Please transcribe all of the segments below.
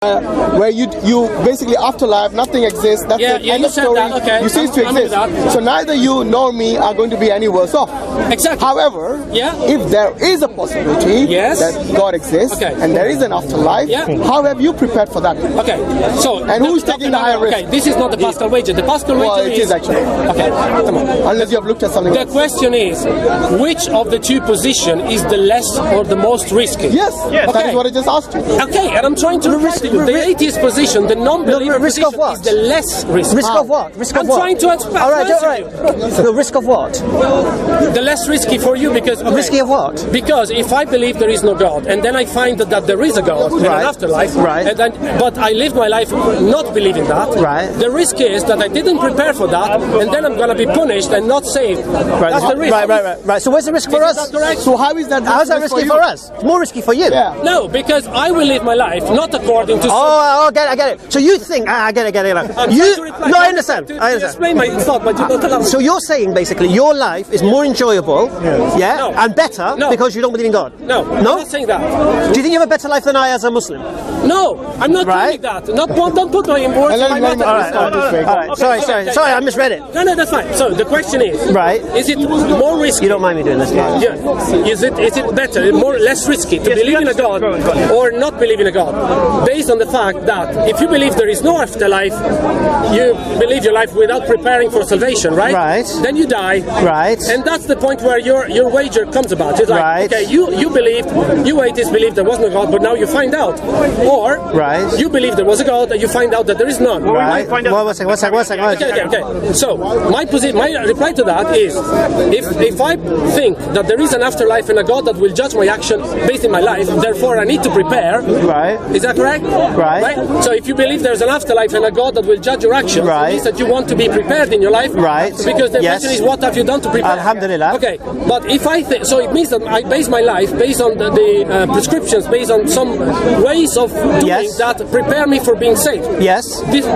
where you basically afterlife, nothing exists. That's yeah, the yeah, end you of said story. that. Okay, You cease to exist. So neither you nor me are going to be any worse off. Exactly. However, Yeah. if there is a possibility Yes. that God exists Okay. and there is an afterlife, Yeah. how have you prepared for that? Okay, so And who's taking the higher risk? Okay, this is not the Pascal wager. The Pascal Well, wager it is actually. Okay, come on. Unless you have looked at something The else. question is, which of the two positions is the less or the most risky? Yes, that Okay. is what I just asked you. Okay, and I'm trying to reply to you. The atheist position, the non-believer risk of position what? is the less risky. Risk of what? Risk of I'm what? trying to answer All right, all right. you. The risk of what? The less risky for you because... Okay, Risky of what? Because if I believe there is no God, and then I find that there is a God and Right. an afterlife, Right. and then, but I live my life not believing that, Right. the risk is that I didn't prepare for that, and then I'm going to be punished and not saved. Right. That's the risk. Right. So where's the risk for Is us? that correct? So how is that How's that risky for us? It's more risky for you. Yeah. No, because I will live my life not according to... Oh, I get it. So you think? I get it. I'm You? trying to reply. No, I understand. To explain my thought, but you don't allow me. So you're saying basically your life is more enjoyable, yeah, No. and better No. because you don't believe in God. No, I'm No. not saying that. Do you think you have a better life than I as a Muslim? No, I'm not Right. doing that. Don't put my words in my mouth. All right. Okay, Sorry, I misread it. No, that's fine. So the question is, Right. Is it more risky? You don't mind me doing this? Yeah. Is it better, less risky to believe in a God or not believe in a God? Based on the fact that if you believe there is no afterlife, you believe your life without preparing for salvation, right? Right. Then you die. Right. And that's the point where your wager comes about. It's like, Right. okay, you atheists believed there was no God, but now you find out. Or Right. you believe there was a God and you find out that there is none. Right. One second. Okay. So my reply to that is, if I think that there is an afterlife and a God that will judge my action based in my life, therefore I need to prepare. Right. Is that correct? Right. So if you believe there's an afterlife and a God that will judge your actions, Right. it means that you want to be prepared in your life. Right. Because the Yes. question is, what have you done to prepare? Alhamdulillah. Okay. But if I think so, it means that I base my life based on the prescriptions, based on some ways of doing Yes. that prepare me for being saved. Yes.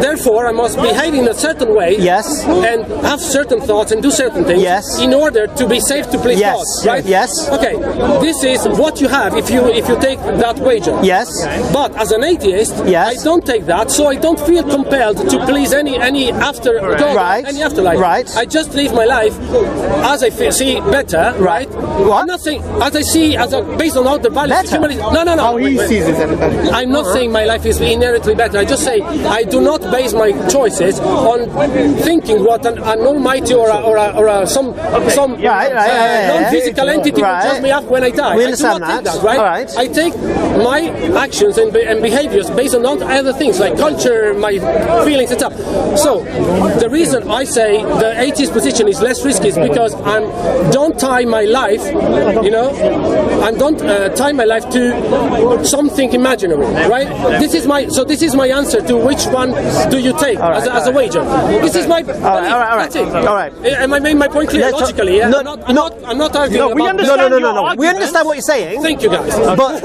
Therefore, I must behave in a certain way. Yes. And have certain thoughts and do certain things. Yes. In order to be safe to please Yes. God. Right? Yes. Okay. This is what you have if you take that wager. Yes. But as an atheist, Yes. I don't take that, so I don't feel compelled to please any after God, Right. any afterlife. Right. I just live my life as I see better. Right. What? I'm not saying as I see based on all the values. Better? Humanity. No. How he sees it. I'm not saying my life is inherently better. I just say I do not base my choices on thinking what an almighty or some non-physical entity will judge me up when I die. We I do not understand think that. that, right? All right. I take my actions and behaviors based on other things like culture, my feelings and stuff. So the reason I say the atheist position is less risky is because don't tie my life, and don't tie my life to something imaginary, right? This is my answer to which one do you take as a wager. This is my belief. All right. That's it. All right. Am I making my point clear logically? Yeah? I'm not arguing about... No. We understand what you're saying. Thank you, guys. But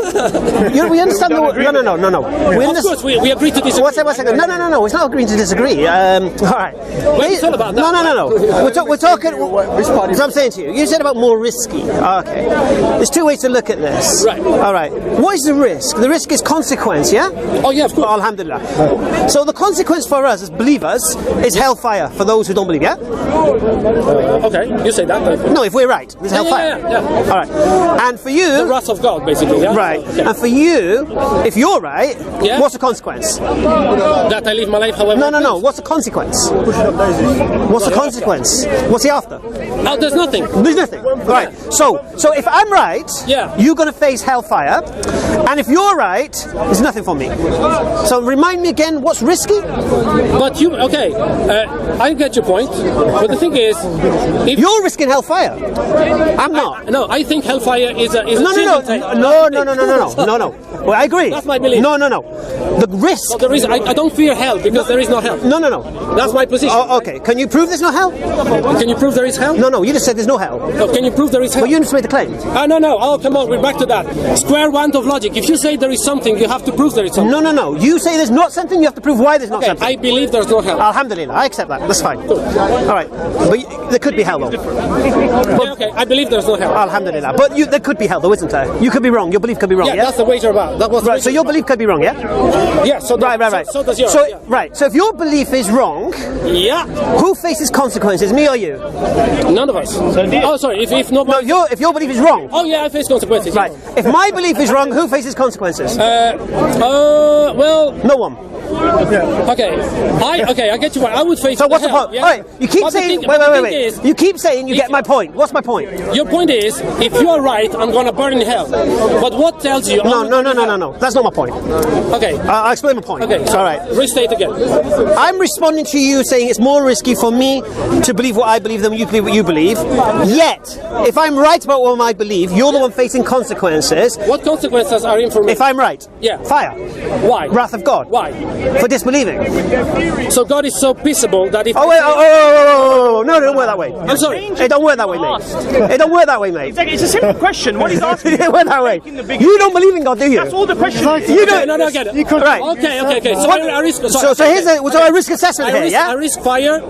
we understand the... No. Of course, we agree to disagree. One second. No. It's not agreeing to disagree. All right. It's all about that. No. We're talking... So I'm saying to you, you said about more risky. Okay. There's two ways to look at this. Right. All right. What is the risk? The risk is consequence, yeah? Oh, yeah, of course. Alhamdulillah. So the consequence for us as believers is hellfire for those who don't believe, yeah? Okay, you say that. No, if we're right, there's hellfire. Yeah. All right. And for you... The wrath of God, basically, yeah? Right. Okay. And for you, if you're right, Yeah. what's the consequence? That I live my life however... No. What's the consequence? What's the consequence? What's he after? Oh, there's nothing. There's nothing. Right. So if I'm right, Yeah. you're going to face hellfire. And if you're right, there's nothing for me. So remind me again, what's risky? But you... Okay, I get your point. But the thing is... If You're risking hellfire. I'm not. I think hellfire is a No. Well, I agree. That's my belief. No. The risk. But there is... I don't fear hell because there is no hell. No. That's my position. Oh, okay. Can you prove there's no hell? Can you prove there is hell? No. You just said there's no hell. Oh, can you prove there is hell? Well, you just made the claim. No. Oh, come on, we're back to that. Square one of logic. If you say there is something, you have to prove there is something. No. You say there's not something, you have to prove why there's not Okay, something. I believe there's no hell. Alhamdulillah, I accept that. That's fine. All right. But there could be hell, though. Okay, I believe there's no hell. Alhamdulillah. But there could be hell, though, isn't there? You could be wrong. Your belief could be wrong, yeah? That's the wager about. That was Right, so your belief could be wrong, yeah? yeah? Yeah, so Right. So does yours. So, yeah. right, so if your belief is wrong, Yeah. who faces consequences, me or you? None of us. Oh, sorry. If nobody. No, if your belief is wrong. Oh yeah, I face consequences. Right. If my belief is wrong, who faces consequences? Well. No one. Okay. I get you. I would face. So what's the hell, point? Yeah? Wait, you keep But the saying. thing- Wait. the thing is, You keep saying you get my point. What's my point? your point is, if you are right, I'm gonna burn in hell. But what tells you? No. That's not my point. Okay. I'll explain my point. Okay. It's all right. Restate again. I'm responding to you saying it's more risky for me to believe what I believe than you believe what you believe. Yet, if I'm right about what I believe, you're the one facing consequences. What consequences are in for me? If I'm right, Yeah. fire, Why? wrath of God. Why? For disbelieving. So God is so peaceable that if. Oh, no, it don't work that way. I'm sorry. It don't work that way, mate. It don't work that way, mate. It's a simple question. What he's asking. It don't work that way. You don't believe in God, do you? That's all the question is. You Okay, don't. no, I get it. Right. Okay. So I risk. So here's a risk assessment here, I yeah? risk fire.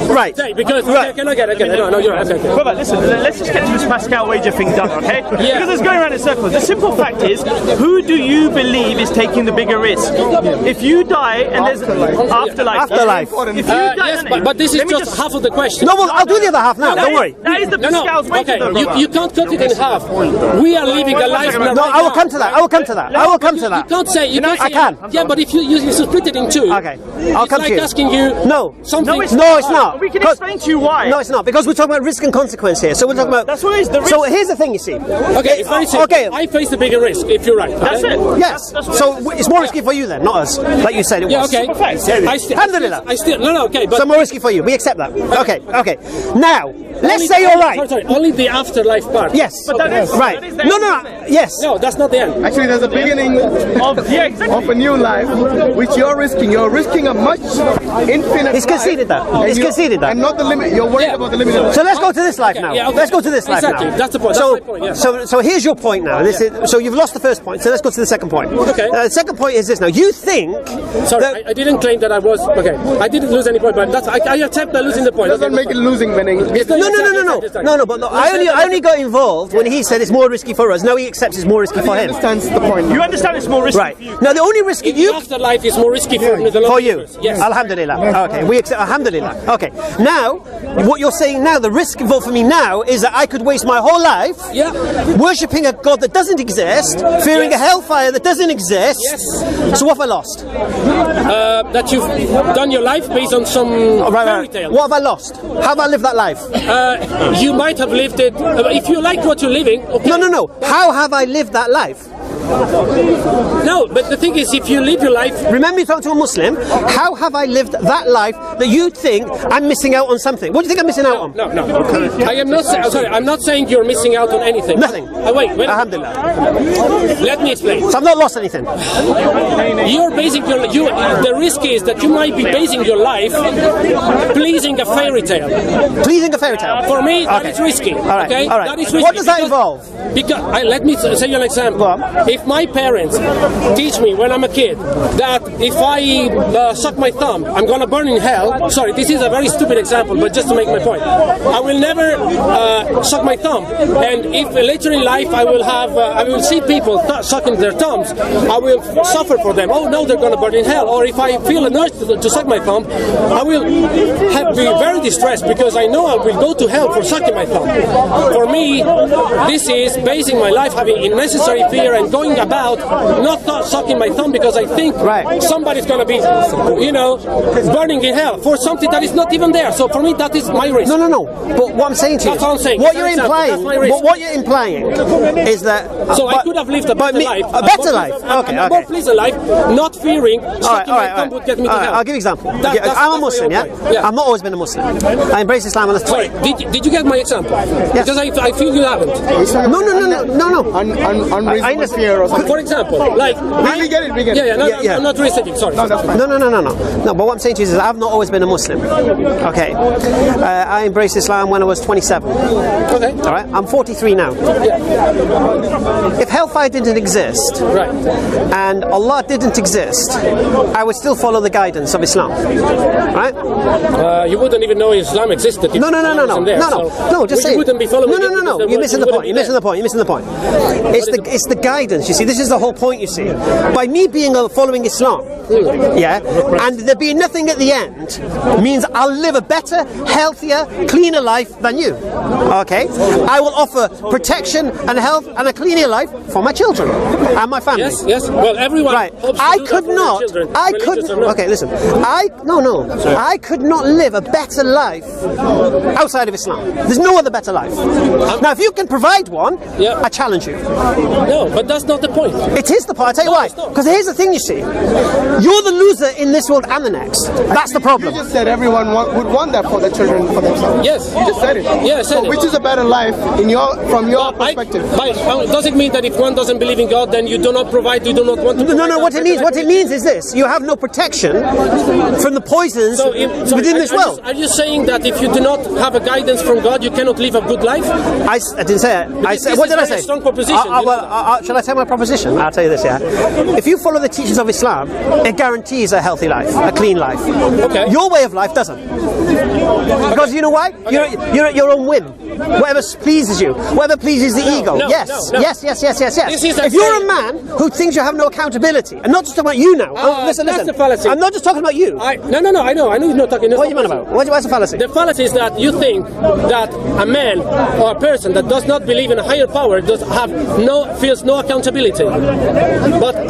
Right. Okay, because Right. okay, I get it. No, you're right. Okay. Brother, listen, let's just get to this Pascal wager thing done, okay? Yeah. Because it's going around in circles. The simple fact is, who do you believe is taking the bigger risk? If you die and there's afterlife. Afterlife. If you die, Yes, no, but this is let me just half of the question. No, well, I'll do the other half now. Don't worry. That is the No. Pascal's wager, Okay, though, brother. you can't cut it in half. We are living a life. second. No, I will come to that. I will come to that. I will come to You that. can't say. You can't I say, can. Yeah, but if you split it in two. Okay, I'll it's come like to you. asking you. No. Something. No, it's No, it's not. We can 'Cause- explain to you why. No, it's not, because we're talking about risk and consequence here. So we're talking about. That's what it is, the So risk. here's the thing, you see. Okay, it's very simple. Okay. I face the bigger risk if you're right. That's okay? it. Yes. That's what So it is. it's more risky for you then, not us, like you said it Yeah. was. Okay. Alhamdulillah. I still. No. Okay, but. So more risky for you. We accept that. Okay. Now, let's say you're right. Sorry. Only the afterlife part. Yes. But that is Right. that is the No. end, isn't it? Yes. No, that's not the end. Actually, there's a beginning Yeah, exactly. of a new life, which you're risking. You're risking a much infinite. He's conceded that. life, He's and conceded that. and not the limit. You're worried Yeah. about the limit. Of So let's go to this life now. yeah, okay. Let's go to this life Exactly. now. That's the point. So, That's my point, yeah. so here's your point now. So you've lost the first point. So let's go to the second point. Okay. The second point is this. Now you think. Sorry, that- I didn't claim that I was. Okay, I didn't lose any point, but that's. I accept that losing the point. doesn't make it losing winning. No. But look, I only got involved when he said it's more risky for us. Now he accepts it's more risky for He him. understands the point. You understand it's more risky Right. for you. Now the only risk In you. the afterlife is more risky for me than For you. Yes. Alhamdulillah. Okay, we accept. Alhamdulillah. Okay. Now, what you're saying now, the risk involved for me now is that I could waste my whole life Yeah. worshipping a God that doesn't exist, fearing Yes. a hellfire that doesn't exist. Yes. So what have I lost? That you've done your life based on some fairy tale. What have I lost? How have I lived that life? You might have lived it. If you like what you're living. Okay. No. How have I lived that life? No, but the thing is, if you live your life. Remember you talking to a Muslim. How have I lived that life that you think I'm missing out on something? What do you think I'm missing out on? No. I am not. Sorry, I'm not saying you're missing out on anything. Nothing. Wait. Alhamdulillah. Let me explain. So I've not lost anything. You're basing the risk is that you might be basing your life pleasing a fairy tale. Pleasing a fairy tale. For me, that Okay. is risky. All right. Okay? All right. That is risky. What does that because- involve? Because let me say you an example. Go on. If my parents teach me when I'm a kid that if I suck my thumb, I'm gonna burn in hell. Sorry, this is a very stupid example, but just to make my point, I will never suck my thumb. And if later in life I will see people sucking their thumbs, I will suffer for them. Oh no, they're gonna burn in hell. Or if I feel an urge to suck my thumb, I will be very distressed because I know I will go to hell for sucking my thumb. For me, this is basing my life having unnecessary fear and going about not sucking my thumb because I think Right. somebody's going to be, burning in hell for something that is not even there. So for me, that is my risk. No. But what I'm saying to you, That's what I'm saying. what For you're example, implying, that's my risk. what you're implying is that. So I could have lived a better life. A better life. Okay. A more pleasant life, not fearing sucking my thumb would get me to hell. I'll give you an example. That's I'm a my Muslim, whole yeah? point. Yeah. I've not always been a Muslim. I embrace Islam when I was 20. Sorry, did you get my example? Yes. Because I feel you haven't. No. Unreasonable fear or something. For example, like We get it. Yeah. I'm not restating. Sorry. No, that's fine. No, but what I'm saying to you is I've not always been a Muslim. Okay. I embraced Islam when I was 27. Okay. All right. I'm 43 now. If hellfire didn't exist, Right. and Allah didn't exist, atheist, I would still follow the guidance of Islam, right? You wouldn't even know Islam existed. No. Just say you wouldn't be following. No. You're missing the point. You're missing the point. It's the guidance. You see, this is the whole point. You see, by me being following Islam, and there being nothing at the end, means I'll live a better, healthier, cleaner life than you. Okay, I will offer protection and health and a cleaner life for my children and my family. Yes. Well, everyone. Right. I could not. Okay, listen. I could not live a better life outside of Islam. There's no other better life. Now, if you can provide one, I challenge you. No, but that's not the point. It is the point. I'll tell you why. Because here's the thing, you see. You're the loser in this world and the next. That's the problem. You just said everyone would want that for their children, for themselves. Yes. You just said it. Yeah, I said it. Which is a better life from your perspective? Does it mean that if one doesn't believe in God, then you do not provide, you do not want to provide? No, what it means is this. You have no protection from the poisons within this world. Are you saying that if you do not have a guidance from God, you cannot live a good life? I didn't say it. What did I say? Strong proposition. Shall I tell my proposition? I'll tell you this, If you follow the teachings of Islam, it guarantees a healthy life, a clean life. Okay. Your way of life doesn't. Because you know why? Okay. You're at your own whim. Whatever pleases you, whatever pleases the ego. Yes. If you're a man who thinks you have no accountability, and not just talking about you now. Listen. The fallacy. I'm not just talking about you. No, I know you're not talking. What are you on about? What's the fallacy? The fallacy is that you think that a man or a person that does not believe in a higher power feels no accountability. But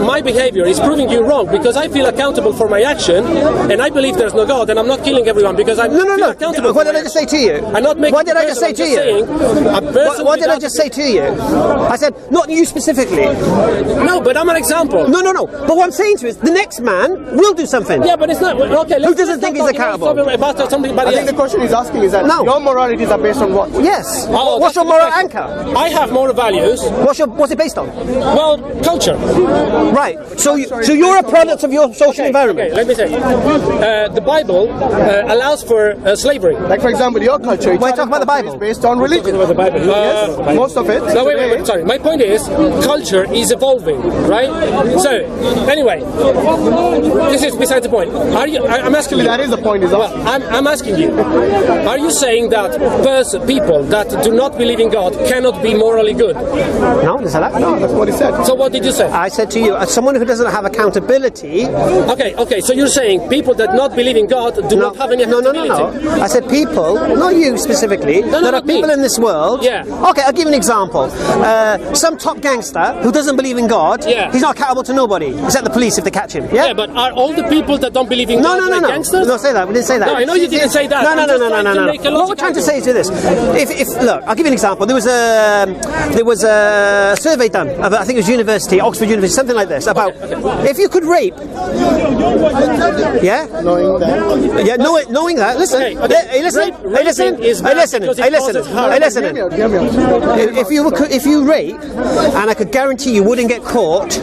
my behavior is proving you wrong, because I feel accountable for my action, and I believe there's no God, and I'm not killing everyone because I'm accountable. What did I just say to you? What did I just say to you? What did I just say to you? I said, not you specifically. No, but I'm an example. No. But what I'm saying to you is, the next man will do something. Yeah, but it's not okay. Who doesn't think he's accountable? I think the question he's asking is that your moralities are based on what? Yes. What's your moral anchor? I have moral values. What's it based on? Well, culture. Right. So you're a product of your social environment. Okay, let me say. The Bible allows for slavery. Like, for example, your culture. Why talk about the Bible? Is based on religion. About the Bible. Yes, most of it. No, wait. Sorry. My point is, culture is evolving, right? So, anyway, this is beside the point. I'm asking you. That is the point. I'm asking you. Are you saying that people that do not believe in God cannot be morally good? No, is that? No, that's what he said. So what did you say? I said to you, as someone who doesn't have accountability. Okay. So you're saying people that not believe in God do not have any accountability? No. I said people, not you specifically. There are people in this world. Yeah. Okay, I'll give you an example. Some top gangster who doesn't believe in God. Yeah. He's not accountable to nobody except the police if they catch him. Yeah. Yeah, but are all the people that don't believe in God like gangsters? No, say that. We didn't say that. No, I know you didn't say that. No. What we're trying to say is this. Look, I'll give you an example. There was a survey done of, I think it was Oxford University, something like this, about if you could rape. Yeah. Knowing that. Listen. Hey, listen. If you rape, and I could guarantee you wouldn't get caught.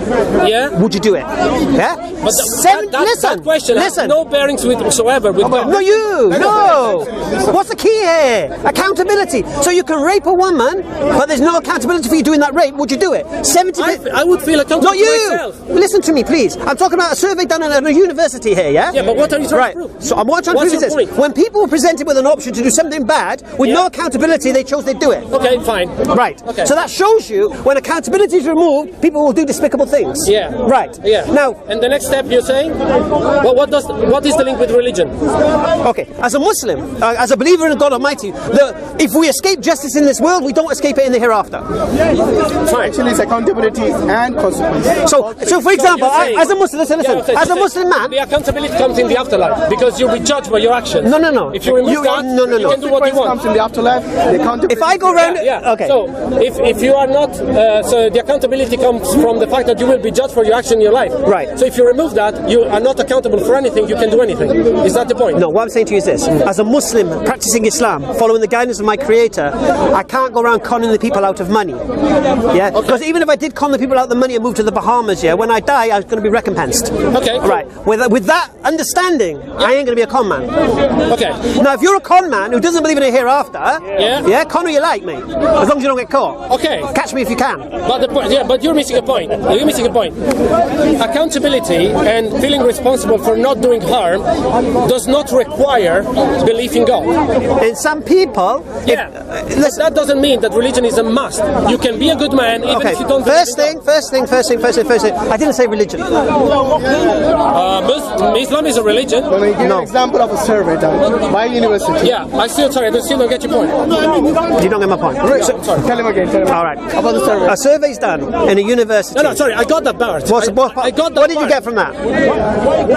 Yeah. Would you do it? Yeah. But that question has no bearings whatsoever with God. No. What's the key here? Accountability. So you can rape a woman, but there's no accountability for you doing that rape. Would you do it? 70%. I would feel accountable for myself. Listen to me, please. I'm talking about a survey done at a university here, yeah? Yeah, but what are you trying to prove? So what I'm trying to prove is this. When people were presented with an option to do something bad, with no accountability, they chose they'd do it. Okay, fine. Right. Okay. So that shows you, when accountability is removed, people will do despicable things. Yeah. Right. Yeah. Now, and the next step you're saying? Well, what is the link with religion? Okay. As a Muslim, as a believer in God Almighty, if we escape justice in this world, we don't escape it in the hereafter. Fine. Actually, it's accountability and consequence. So for example, as a Muslim, listen. As a Muslim man, the accountability comes in the afterlife because you'll be judged by your actions. No. If you remove that, you can do what you want. Comes in the afterlife. The accountability. If I go around, okay. So if you are not, so the accountability comes from the fact that you will be judged for your action in your life. Right. So if you remove that, you are not accountable for anything. You can do anything. Is that the point? No. What I'm saying to you is this: as a Muslim practicing Islam, following the guidance of my Creator, I can't go around conning the people out of money. Yeah. Because even if I did con the people out of the money and move to the Bahamas, when I die, I was going to be recompensed. Okay. Right. With that understanding, I ain't going to be a con man. Okay. Now, if you're a con man who doesn't believe in a hereafter, con who you like, mate. As long as you don't get caught. Okay. Catch me if you can. But but you're missing a point. You're missing the point. Accountability and feeling responsible for not doing harm does not require belief in God. In some people, Yeah, that doesn't mean that religion is a must. You can be a good man even if you don't believe in God. First thing. I didn't say religion. Islam is a religion. Can I give an example of a survey done by university? Yeah, I still don't get your point. You don't get my point. Tell him again. All right. About the survey. A survey's done in a university. No, sorry, I got that part. I got that What did you part. get from that?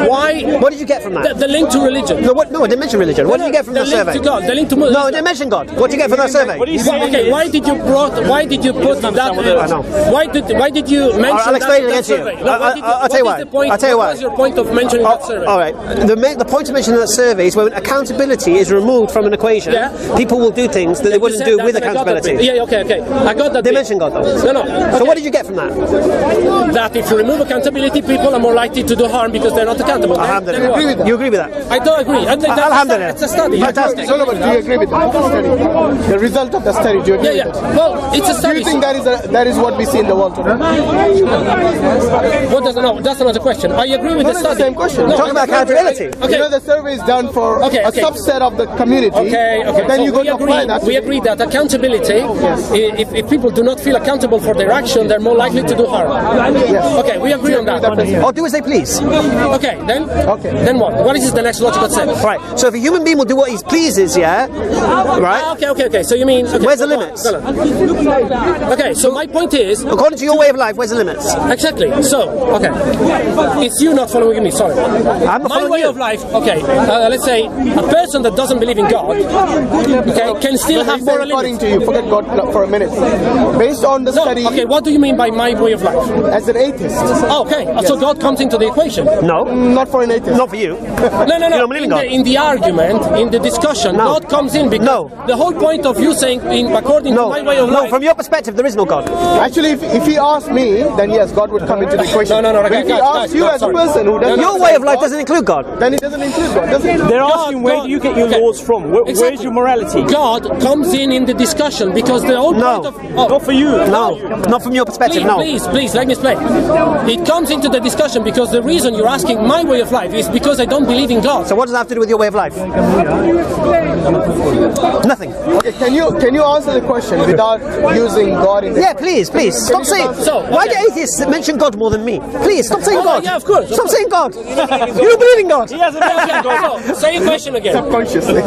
Why? What did you get from that? The link to religion. No, I didn't mention religion. What did you get from the survey? The link to God. The link to Muslim. No, I didn't mention God. What did you get from that survey? Okay, why did you put that? Why did you mention I'll explain it again that to you. survey? No, I'll tell you why. I'll tell you why. What was your point of mentioning that survey? All right. The point of mentioning that survey is when accountability is removed from an equation, people will do things that they wouldn't do with accountability. Yeah, okay. I got that. They mentioned God though. No. Okay. So what did you get from that? That if you remove accountability, people are more likely to do harm because they're not accountable. Alhamdulillah. You agree with that? I don't agree. I think Alhamdulillah. it's a study. Fantastic. Do you agree with that? The result of the study, do you agree with it? Well, it's a study. Do you think that is what we see in the world today? That's another question. I agree with the study. It's the same question. No, Talking about accountability. Okay. You know, the survey is done for a subset of the community. Okay. Then So you go to apply that. we agree that accountability, if people do not feel accountable for their action, they're more likely to do harm. Yes. Okay, we agree on that. Or do as they please. Okay, then? Okay. Then what? What is the next logical step? Right. So if a human being will do what he pleases, right? Okay. So you mean... Okay, Where's the limits? Okay, so my point is... According to your way of life, where's the limits? Exactly. So, okay. It's you not following me, sorry. I'm not My following way you. of life, okay, let's say a person that doesn't believe in God, okay, can still have moral According limits. to you, forget God for a minute. Based on the study, Okay, what do you mean by my way of life? as an atheist, Okay, so God comes into the equation. No. not for an atheist. Not for you. No. You don't believe in God? In the argument, in the discussion, No. God comes in because the whole point of you saying, according to my way of life... No, from your perspective, there is no God. Actually, if he asked me, then yes, God would come into the equation. No, But if he asks you as a person who doesn't... Your way of life doesn't include God. Then it doesn't include God, does it? They're asking where do you get your laws from? Where's your morality? God comes in the discussion because the whole point of... Not for you. No, not from your perspective, no. Please, let me explain. It comes into the discussion because the reason you're asking my way of life is because I don't believe in God. So what does that have to do with your way of life? Nothing. Okay, can you answer the question without using God in the... Yeah, please. Stop saying... Why do atheists mention God more than me? Please, stop saying God. Yeah, of course. Stop saying God. You don't believe in God. He hasn't mentioned God. So, say your question again. Subconsciously.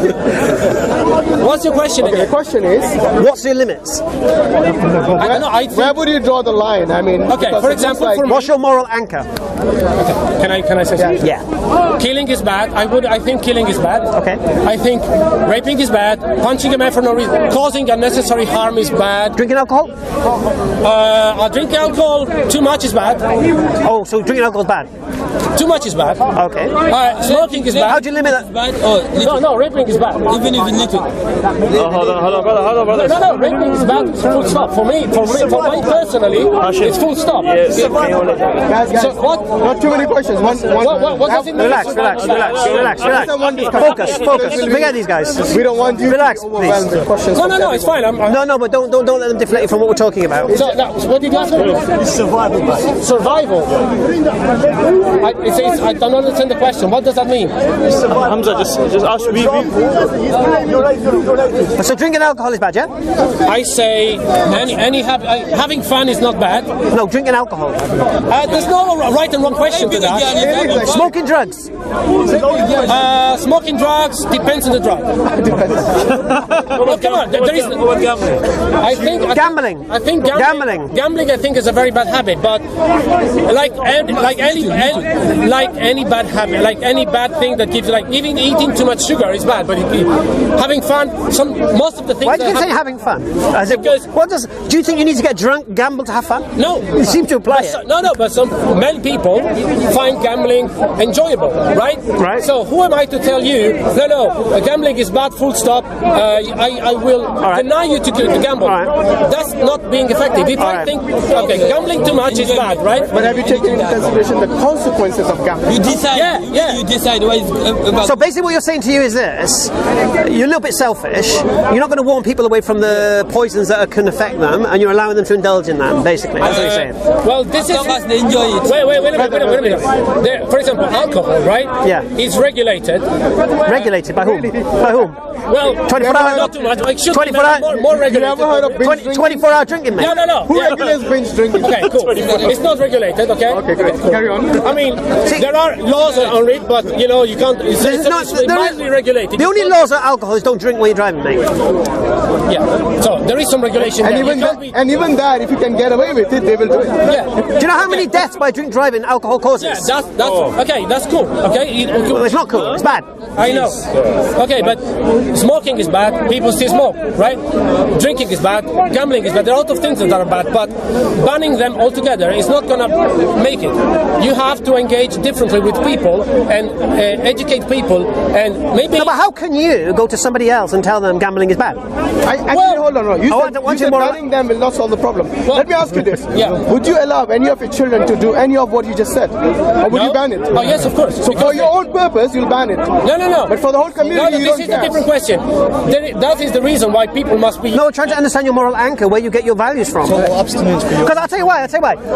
What's your question The again? question is, What's your limits? I don't know. I think, where would you draw the line? I mean... okay, because for it looks example, like- for me, What's your moral anchor? can I say something? Yeah. Killing is bad. I think killing is bad. Okay. I think raping is bad. Punching a man for no reason, causing unnecessary harm is bad. Drinking alcohol? Drinking alcohol too much is bad. Oh, so drinking alcohol is bad. Too much is bad. Okay. Smoking is bad. How do you limit that? No, raping is bad. Even if little. Hold on, brother. No, raping is bad. Full stop. For me personally, it's full stop. Yes. Guys, So what? not too many questions. What does it mean? Relax. Focus. Forget these guys. We don't want you Relax, to overwhelm please. the questions. No, it's fine. No, but don't let them deflect you from what we're talking about. So what did you ask me? Survival. I don't understand the question. What does that mean? Hamza, just ask me. So drinking alcohol is bad, yeah? I say having fun is not bad. No, drinking alcohol. There's no right and wrong question to that. Smoking drugs. Smoking drugs depends on the drug. Well, come on, there is. I think Gambling. I think Gambling. Gambling, I think, is a very bad habit. But like any bad habit, like any bad thing that gives, like even eating too much sugar is bad. But having fun, most of the things. Why do you keep saying having fun? Do you think you need to get drunk, gamble to have fun? No. You seem to imply it. No, but many people find gambling enjoyable, right? Right. So who am I to tell you, no, gambling is bad, full stop, I will deny you to gamble. That's not being effective. If I think, okay, gambling too much is bad, right? But have you taken into consideration the consequences consequences of gambling. You decide. You decide what is about. So basically what you're saying to you is this: you're a little bit selfish. You're not going to warn people away from the poisons that can affect them, and you're allowing them to indulge in that. Basically, that's what you're saying. Well, this is. They enjoy it. Wait a minute. For example, alcohol, right? Yeah. Is regulated. Regulated by whom? By whom? Well, 24 hours. not too much. It should 24 be hours. more regulated. You ever heard of binge drinking? 24-hour drinking, mate. No. Who regulates binge drinking? Okay, cool. It's not regulated, okay? Okay, great. Carry on. I mean, there are laws on it, but you know, you can't. It's mildly regulated. The only laws on alcohol is don't drink when you're driving, mate. Yeah. So there is some regulation. And there. even that, if you can get away with it, they will do it. Yeah. Do you know how many deaths by drink driving alcohol causes? Yeah, that's okay. That's cool. Okay. Well, it's not cool. It's bad. I know. Okay, but smoking is bad. People still smoke, right? Drinking is bad. Gambling is bad. There are a lot of things that are bad, but banning them altogether is not going to make it. You have to engage differently with people and educate people, and maybe. No, but how can you go to somebody else and tell them gambling is bad? Hold on. You said banning them will not solve the problem. Well, let me ask you this. Yeah. Would you allow any of your children to do any of what you just said? Or would you ban it? Oh, yes, of course. So for your own purpose, you'll ban it? No. But for the whole community, you don't this is a different question. That is the reason why people must be... No, trying to understand your moral anchor, where you get your values from. Because I'll tell you why.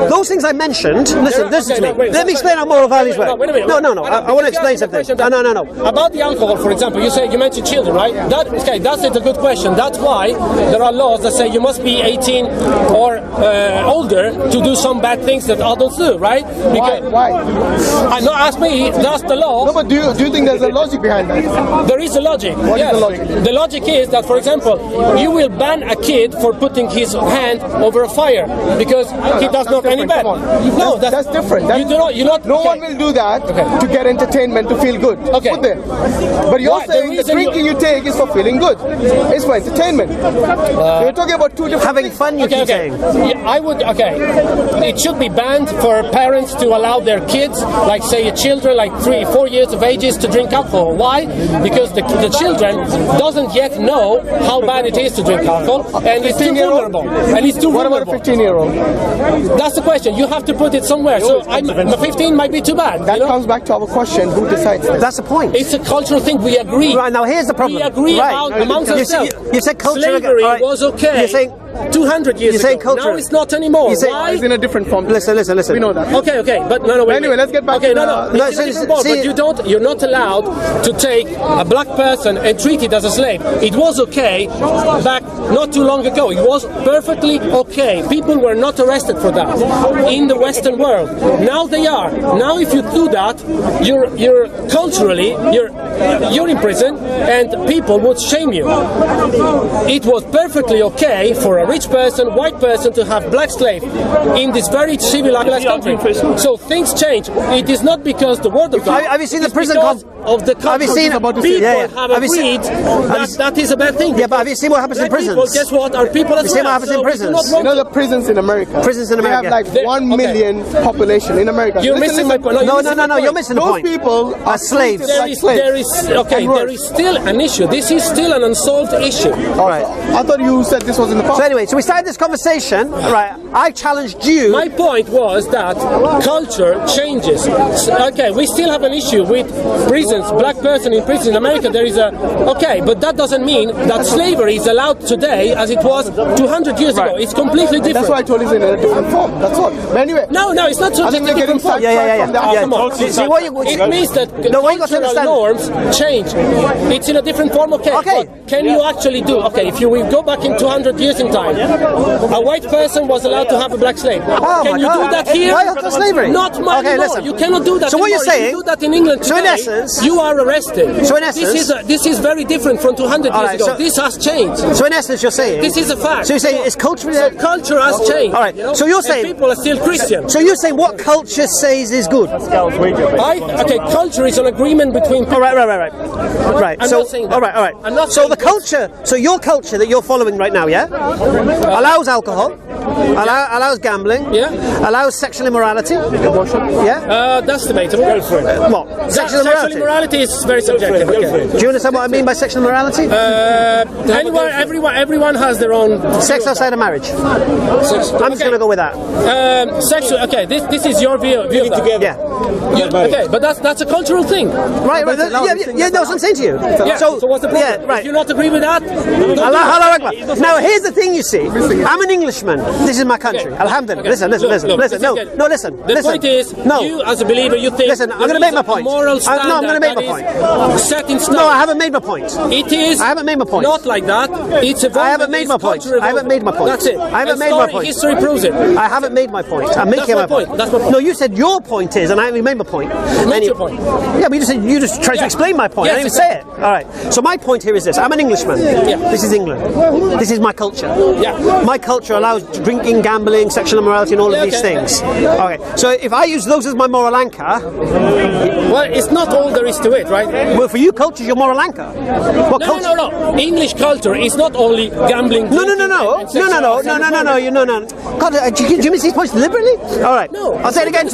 Those things I mentioned, listen to me. Let me explain how moral values work. Wait a minute. No. I want to explain something. No. About the alcohol, for example, you mentioned children, right? That's a good question. That's why there are laws that say you must be 18 or older to do some bad things that adults do, right? Because why? No, ask me. That's the law. No, but do you think there's a logic behind that? There is a logic. What is the logic? The logic is that, for example, you will ban a kid for putting his hand over a fire because he does not any bad. No, that's different. No one will do that to get entertainment, to feel good. Okay. Would they? But you're saying the drinking you take is for feeling good. It's for entertainment. You're talking about two different having fun, you keep saying. Yeah, I would, it should be banned for parents to allow their kids, like say children like 3-4 years of ages, to drink alcohol. Why? Because the children doesn't yet know how bad it is to drink alcohol, and it's too vulnerable. What about a 15-year-old? That's the question. You have to put it somewhere. So 15 might be too bad. That comes back to our question: who decides this? That's the point. It's a cultural thing. We agree. Right, now here's the problem. We agree amongst ourselves. You said culture. Slavery was okay. You're saying 200 years ago. Culture. Now it's not anymore. Why? It's in a different form. Listen. We know that. Okay, but wait. Anyway, let's get back. Okay, it's in a different form, but you're not allowed to take a black person and treat it as a slave. It was okay back not too long ago. It was perfectly okay. People were not arrested for that in the Western world. Now they are. Now if you do that, you're culturally you're in prison, and people would shame you. It was perfectly okay for a rich person, white person, to have black slave in this very civilized country. So things change. It is not because the word of God. Have you seen the prison of the country? Have you seen people have agreed that is a bad thing? Yeah, but have you seen what happens in prisons? People, guess what? Our people as well. You see what happens in prisons? You know the prisons in America. They have like 1 million population in America. You're missing my point. No, you're missing the point. Those people are slaves. There is still an issue. This is still an unsolved issue. All right. I thought you said this was in the past. So anyway, we started this conversation. Right. I challenged you. My point was that culture changes. Okay, we still have an issue with prisons. Black person in prison in America. There is but that doesn't mean that slavery is allowed today as it was 200 years ago. It's completely different. That's why I told you it's in a different form. That's all. But anyway. No, it's not just a different form. It means that cultural norms change. It's in a different form. Okay. Can you actually do? If you will go back in 200 years in time, a white person was allowed to have a black slave. Can you do that here? Why after slavery? Not anymore. Listen. You cannot do that. So what you're saying? If you do that in England today, in essence, you are arrested. So in essence, this is very different from 200 years ago. This has changed. So in essence, you're saying this is a fact. So you're saying it's culturally. So culture has changed. All right. So you're saying people are still Christian. So you're saying what culture says is good? Culture is an agreement between people. Right. I'm not saying that. All right. I'm not So the culture. So your culture that you're following right now, allows alcohol. Allows gambling. Yeah. Allows sexual immorality. Abortion. Yeah. That's debatable. What? Sexual immorality is very subjective. Okay. Do you understand what I mean by sexual immorality? Everyone has their own sex outside of marriage. I'm just going to go with that. Sexual. Okay, this is your view of that. Yeah. Okay, but that's a cultural thing. Right. That's what I'm saying to you. Yeah. So what's the problem? Yeah, right. If you not agree with that? Allah Akbar. Now here's the thing. You see, I'm an Englishman. This is my country. Okay. Alhamdulillah. Okay. Listen. No, listen. The point is, you as a believer, you think. Listen, I'm going to make my point. Moral standard I'm going to make my point. Set in stone. No, I haven't made my point. It is. I haven't made my point. Not like that. It's a. I haven't made my point. I haven't made my point. That's it. I haven't made my point. History proves it. I haven't made my point. I'm making my point. That's my point. No, you said your point is, and I haven't made my point. What's your point? Yeah, but you just tried to explain my point. Yes, I didn't even say it. All right. So my point here is this: I'm an Englishman. Yeah. This is England. This is my culture. Yeah. My culture allows drinking, gambling, sexual immorality, and all of these things. Okay. So if I use those as my moral anchor, well, it's not all there is to it, right? Well, for you, culture is your moral anchor. What culture? No. English culture is not only gambling. No. God, do you miss these points deliberately? All right. No. I'll say it again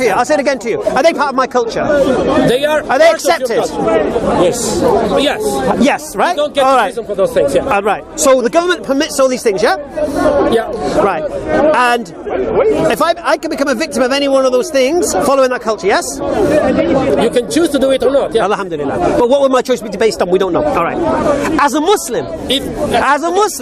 to you. Are they part of my culture? They are. Are they accepted? Yes. Yes. Right. You don't get reason for those things. Yeah. Right. So the government permits all these things. Yeah. Yeah. Right. And if I can become a victim of any one of those things, following that culture, yes. You can choose to do it or not. Yeah. Alhamdulillah. But what would my choice be based on? We don't know. All right. As a Muslim,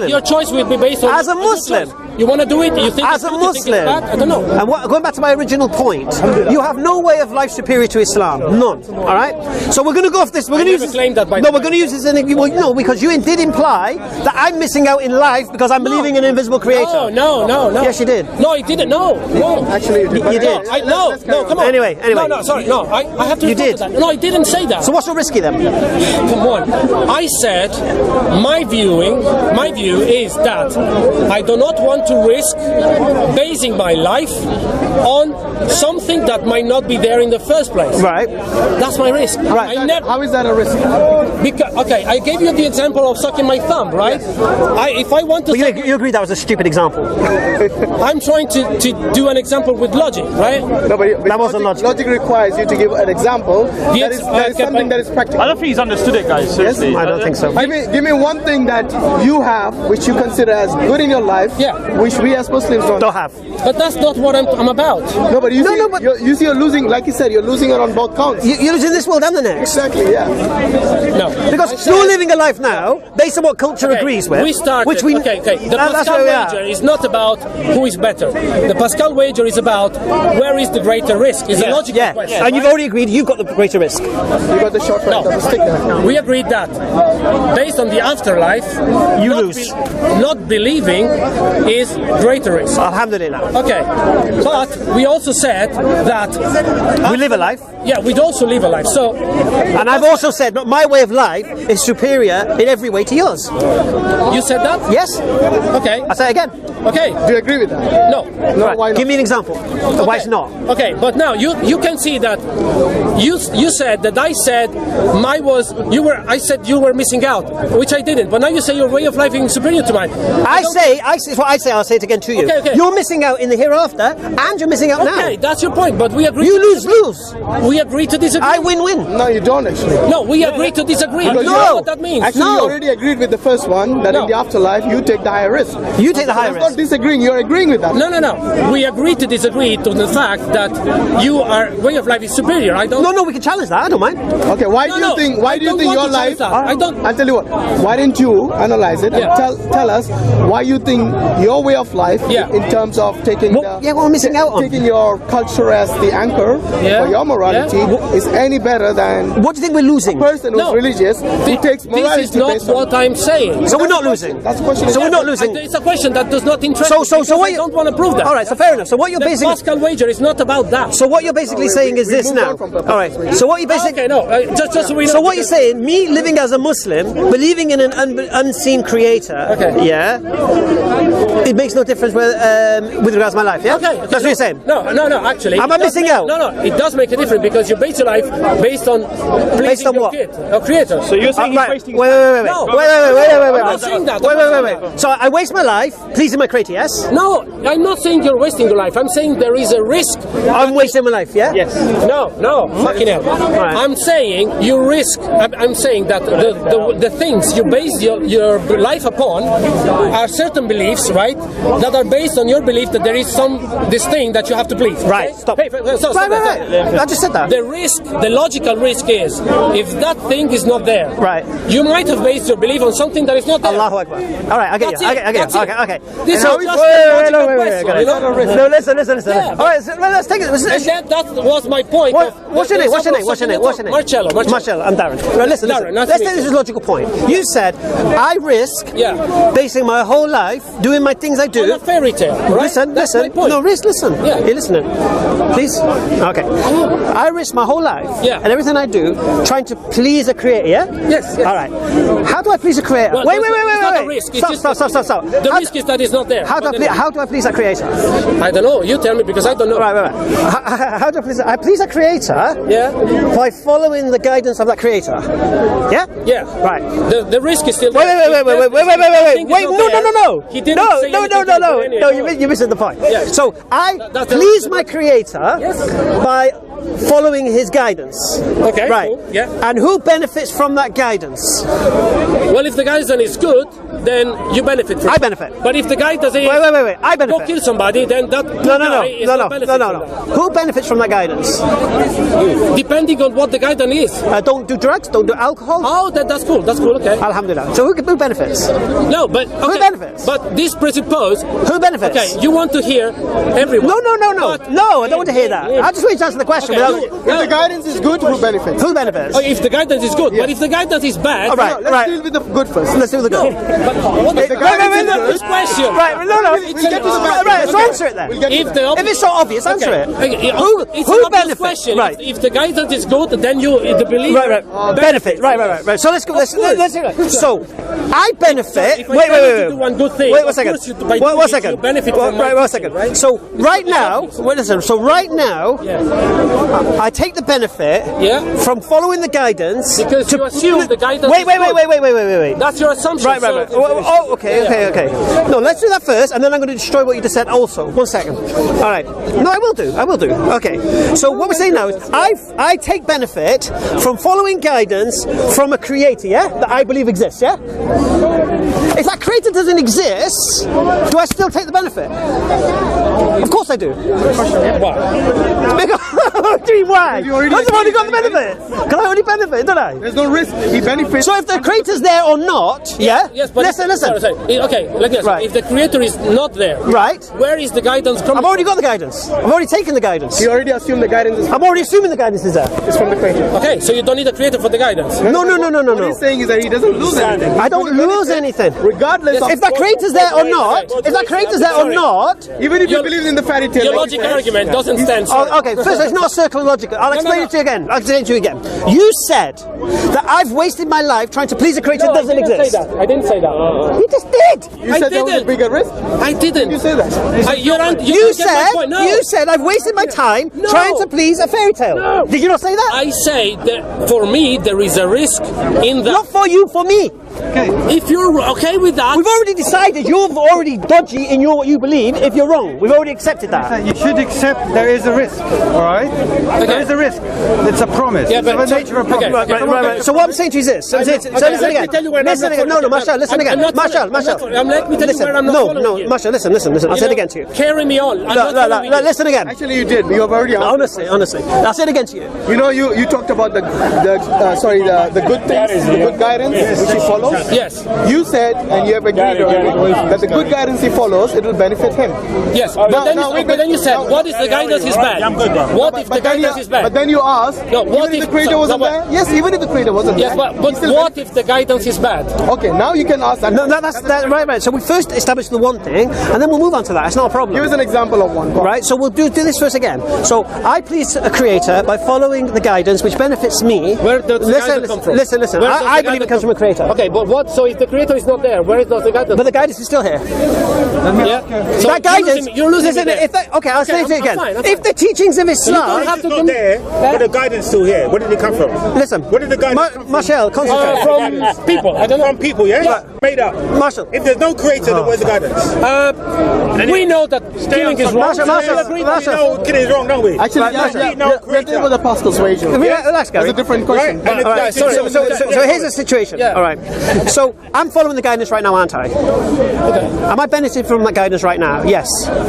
your choice will be based on. As a Muslim. You want to do it? You think as a Muslim? I don't know. And going back to my original point, you have no way of life superior to Islam. None. All right. So we're going to go off this. We're going to use this. Claim that by no, we're going to use this. No, because you did imply that I'm missing out in life because I'm believing in an invisible creator. No. Yes, you did. No, he didn't. No. Actually, you did. No. Come on. Anyway. No. Sorry. No. I have to. You did. No, I didn't say that. So what's so risky then? Come on. I said my view is that I do not want to risk basing my life on something that might not be there in the first place. Right. That's my risk. Right. How is that a risk? Because, okay, I gave you the example of sucking my thumb, right? If I want to... You agree that was a stupid example? I'm trying to do an example with logic, right? No, but that wasn't logic. Logic requires you to give an example that is something that is practical. I don't think he's understood it, guys. Seriously. Yes? I don't think so. Give me one thing that you have, which you consider as good in your life, which we as Muslims don't have. But that's not what I'm about. No, but you see you're losing, like you said, you're losing it on both counts. You're losing this world and the next. Exactly, yeah. No. Because you're living a life now based on what culture agrees with. We started, the Pascal wager is not about who is better. The Pascal wager is about where is the greater risk. It's a logical question. And you've already agreed you've got the greater risk. You got the short right of the stick there. We agreed that based on the afterlife, you lose. Not believing is greater risk. Alhamdulillah. Okay. But we also said that we live a life. Yeah, we'd also live a life. So, and I've also said that my way of life is superior in every way to yours. You said that? Yes. Okay. I'll say it again. Okay. Do you agree with that? No. Right. Why not? Give me an example of why it's not. Okay, but now you can see that you said that I said I said you were missing out, which I didn't. But now you say your way of life is superior to mine. I say what I say. I'll say it again to you. Okay. You're missing out in the hereafter, and you're missing out now. Okay, that's your point. But we agree. You lose. We agree to disagree. I win. No, you don't actually. No, we agree to disagree. No. You know what that means? Actually, you already agreed with the first one that in the afterlife you take the higher risk. You take the higher risk. That's not disagreeing. You're agreeing with that. No. We agree to disagree to the fact that your way of life is superior. I don't. No. We can challenge that. I don't mind. Okay. Why do you think your life? I don't. I'll tell you what. Why didn't you analyze it and tell us why you think your way of life, in terms of taking what we're missing out on, taking your culture as the anchor for your morality is any better than? What do you think we're losing? A person who's religious who takes morality. This is not what I'm saying. So we're not losing. That's a question. So we're not losing. It's a question that does not interest me. So what? I don't want to prove that. All right. So fair enough. So what you're basically Pascal wager is not about that. So what you're basically saying is this now. All right. So what you basically just so we know. So what you're saying, me living as a Muslim, believing in an unseen creator, it makes no difference with regards to my life, yeah? Okay. That's what you're saying? No, actually. Am I missing out? No, it does make a difference because you base your life based on pleasing what? Your creator. So you're saying he's wasting Wait. I'm not saying that. Wait. So I waste my life pleasing my creator, yes? No, I'm not saying you're wasting your life. I'm saying there is a risk. I'm wasting my life, yeah? Yes. No, fucking hell. Right. I'm saying you risk. I'm saying that the things you base your life upon are certain beliefs, right? That are based on your belief that there is this thing that you have to please. Right, okay? stop. Hey, Right. I just said that. The logical risk is if that thing is not there. Right. You might have based your belief on something that is not there. Allahu Akbar. All right, I get you. I get you. Okay. This is So, just a logical question, you know? No, listen. Yeah. All right, so let's take it. And that was my point. What's your name? Marcello. Marcello, I'm Darren. Right, listen. Darren, nice Let's to take meet this as a logical point. You said, I risk basing my whole life doing my things I do. On a fairy tale, right? Listen. My point. No, listen. Yeah. You're listening. Please? Okay. I risk my whole life and everything I do trying to please a creator, yeah? Yes. All right. How do I please a creator? Well, wait. It's not a risk. Stop. The risk is that it's not there. How do I please that creator? I don't know. You tell me because I don't know. Right. How do I please? I please a creator by following the guidance of that creator. Yeah? Yeah. Right. The risk is still Wait. there. No. He didn't say anything. No, you're missing the point. Yeah. So I please my creator by following his guidance. Okay. Right. Cool. Yeah. And who benefits from that guidance? Well, if the guidance is good, then you benefit from it. I benefit. But if the guy doesn't Wait. I benefit. go kill somebody, then that No. Who benefits from that guidance? Depending on what the guidance is. Don't do drugs, don't do alcohol. Oh, that's cool. That's cool. Okay. Alhamdulillah. So who benefits? No, but okay. Who benefits? But this presupposes. Who benefits? Okay, you want to hear everyone. No. No, I don't want to hear that. I just want you to answer the question. Okay. If the guidance is good, who benefits? Who benefits? Oh, if the guidance is good, but if the guidance is bad, All right. Let's deal with the good first. Let's do the good. But what is The guidance is good. this question? Right, no. We'll get to the bad. Right, so answer it then. We'll get to that. If it's so obvious, answer it. It's Who an obvious benefits? question. Right. If the guidance is good, then the belief. Right. Benefit. Right. So let's go. Let's hear it. So I benefit. If I do one good thing, Wait one of second. course you- by One doing it, second. you benefit from my Right, one teaching, second. right? So right now, I I take the benefit from following the guidance. Because you assume the guidance. Wait. is good. Wait. That's your assumption. Right. Oh, okay. No, let's do that first, and then I'm going to destroy what you just said also. 1 second. All right. No, I will do. Okay. So what we're saying now is I take benefit from following guidance from a creator, that I believe exists, If that creator doesn't exist, do I still take the benefit? Of course I do. Why? Why? You already Because I've already got the benefit. Can I only benefit, don't I? There's no risk. He benefits. So if the creator's there or not, Yes, but listen. Sorry. Okay, let me ask. Right. If the creator is not there, Right. where is the guidance coming? I've already got the guidance. I've already taken the guidance. He already assumed the guidance is I'm already assuming the guidance is there. from the creator. Okay, so you don't need a creator for the guidance. No. What he's saying is that he doesn't lose anything. I don't lose anything. Regardless of If that creator's there or not, even if you believe in the fairy tale. Your like logic you said, argument doesn't stand. Oh, okay, first, it's not a circle of logic. I'll explain it to you again. You said that I've wasted my life trying to please a creator that doesn't exist. I didn't say that. You just did. You said there was a bigger risk. I didn't. You say that. You said I've wasted my time trying to please a fairy tale. No. Did you not say that? I say that for me there is a risk in that. Not for you, for me. If you're okay with that, We've already decided you're already dodgy in what you believe if you're wrong. We've already accepted that. You should accept there is a risk, all right? There is a risk. It's a promise. Yeah, but it's the nature of okay, promise. Right. So what I'm saying to you is this. Listen again. No, Marshall, listen again. Marshall. Let me tell you where I'm not following you. Marshall, listen. I'll say it again to you. Carry me on. Listen again. Actually, you did. You have already answered. Honestly. I'll say it again to you. You know, you talked about the good things, the good guidance which he follows. Yes. You said, and you have agreed already, that the good guidance he follows, it will benefit him. Yes. But then you said, what if the guidance is bad? What if the guidance is bad? But then you asked, even if the creator wasn't there? Yes, even if the creator wasn't there. Yes, but what if the guidance is bad? Okay, now you can ask that. No, that's right. So we first establish the one thing, and then we'll move on to that. It's not a problem. Give us an example of one. Right, so we'll do this first again. So I please a creator by following the guidance which benefits me. Where does the guidance come from? Listen. I believe it comes from a creator. Okay, but what? So if the creator is not there, where does the guidance? But the guidance is still here. Yeah. So that guidance. You're losing me there. Okay, I'll say it again. I'm fine. If the teachings of Islam, you don't have to not there, but the guidance still here. Where did it come from? listen. Where did the guidance come from? Marshall, concentrate. from people. I don't know. From people, yeah? Made up. Marshall. If there's no creator, then where's the guidance? We know that killing is wrong. Marshall. Killing is wrong, don't we? Actually, we're dealing with a Pascal's wager. Relax, Gary. It's a different question. Right? All right, so here's the situation. Yeah. All right. So I'm following the guidance right now, aren't I? Okay. Am I benefiting from that guidance right now? Yes.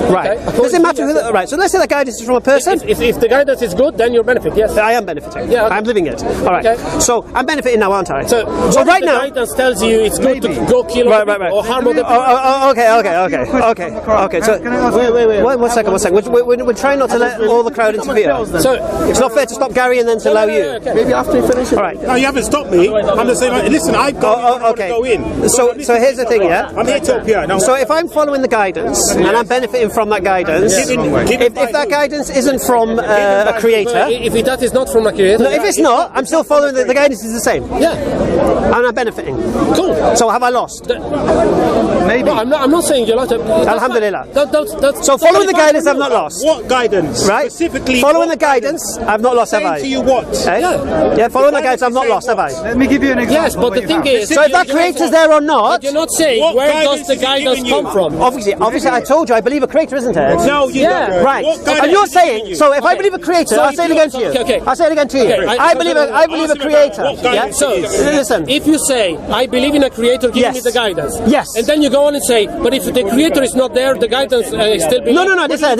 Right. Okay. Does it matter who? Right. So let's say the guidance is from a person. If the guidance is good, then you'll benefit. Yes. I am benefiting. Yeah, okay. I'm living it. All right. Okay. So I'm benefiting now, aren't I? So right the now. guidance tells you it's good to go kill Right. or harm other people. Okay. So wait. One second. We're trying not to let all the crowd interfere. So it's not fair to stop Gary and then to allow you. Okay. Maybe after you finish it. All right. No, you haven't stopped me. I'm just saying, listen, I've got to go in. So here's the thing, yeah? I'm here to help you out. Now, So if I'm following the guidance and I'm benefiting from that guidance, if that guidance isn't from a creator, If that is not from a creator, no, if it's not, I'm still following the guidance is the same, yeah, and I'm benefiting. cool. So have I lost? Maybe. No, I'm not saying you're not. Alhamdulillah. That's So following the guidance, I've not lost. what guidance? Right? Specifically, Following the what guidance, I've not lost, have I? saying to you what? Eh? Yeah, following the guidance, I've not lost, have I? Let me give you an example. Yes, but the thing is, So if that creator's there or not, you're not saying What where guidance does the is he guidance giving come you? from? obviously, I told you I believe a creator, isn't it? No, you Yeah. don't. Right, What guidance and you're is he giving saying, you? so if I believe a creator, So I'll if say it you- again to you. okay. I'll say it again to you. Okay, I believe a creator. What Yeah? guidance So, Listen. if you say, I believe in a creator giving Yes. me the guidance, Yes. and then you go on and say, but if the creator is not there, the guidance still belongs. No, didn't say,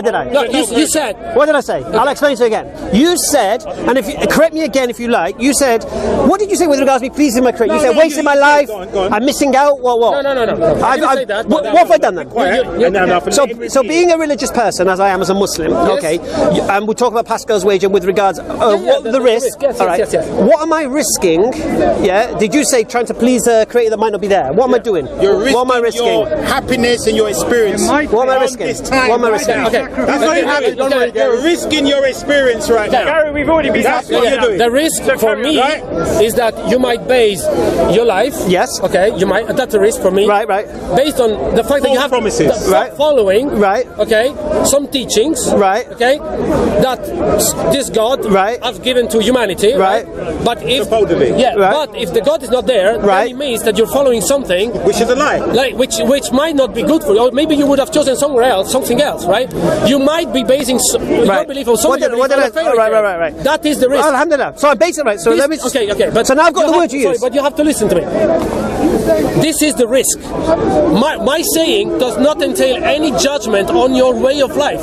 did I? No, you said, What did I say? I'll explain to you again. You said, and if you correct me again if you like, you said, what did you say with regards to me pleasing my creator? You said, wasting my life, go on. I'm missing out, what? No. I didn't say that. What have I done then? So being being a religious person, as I am as a Muslim, okay, and we'll talk about Pascal's wager with regards what the risk. Yes, all right. yes. What am I risking? Yeah. Did you say trying to please a creator that might not be there? What am I doing? You're What am I risking? your happiness and your experience. What am I risking? What am I risking? Okay. That's what you're risking your experience right now. Gary, we've already been That's what you're doing. The risk for me Right. is that you might base your life. Yes. Okay. You might. That's a risk for me. Right. Based on the fact that you have promises. stop Right. following. Right. Okay. Some teachings. Right. Okay. That this God Right. has given to humanity. Right. But if Supposedly. yeah, Right. but if the God is not there, Right. then it means that you're following something. Which is a lie. Like which might not be good for you, or maybe you would have chosen something else, right? You might be basing your Right. belief on something. What did I- right. That is the risk. Alhamdulillah. So I'm basing right. So This- let me. Just, okay. But so now I've got you the have- word you sorry, use. but you have to listen to me. This is the risk. My saying does not entail any judgment on your way of life.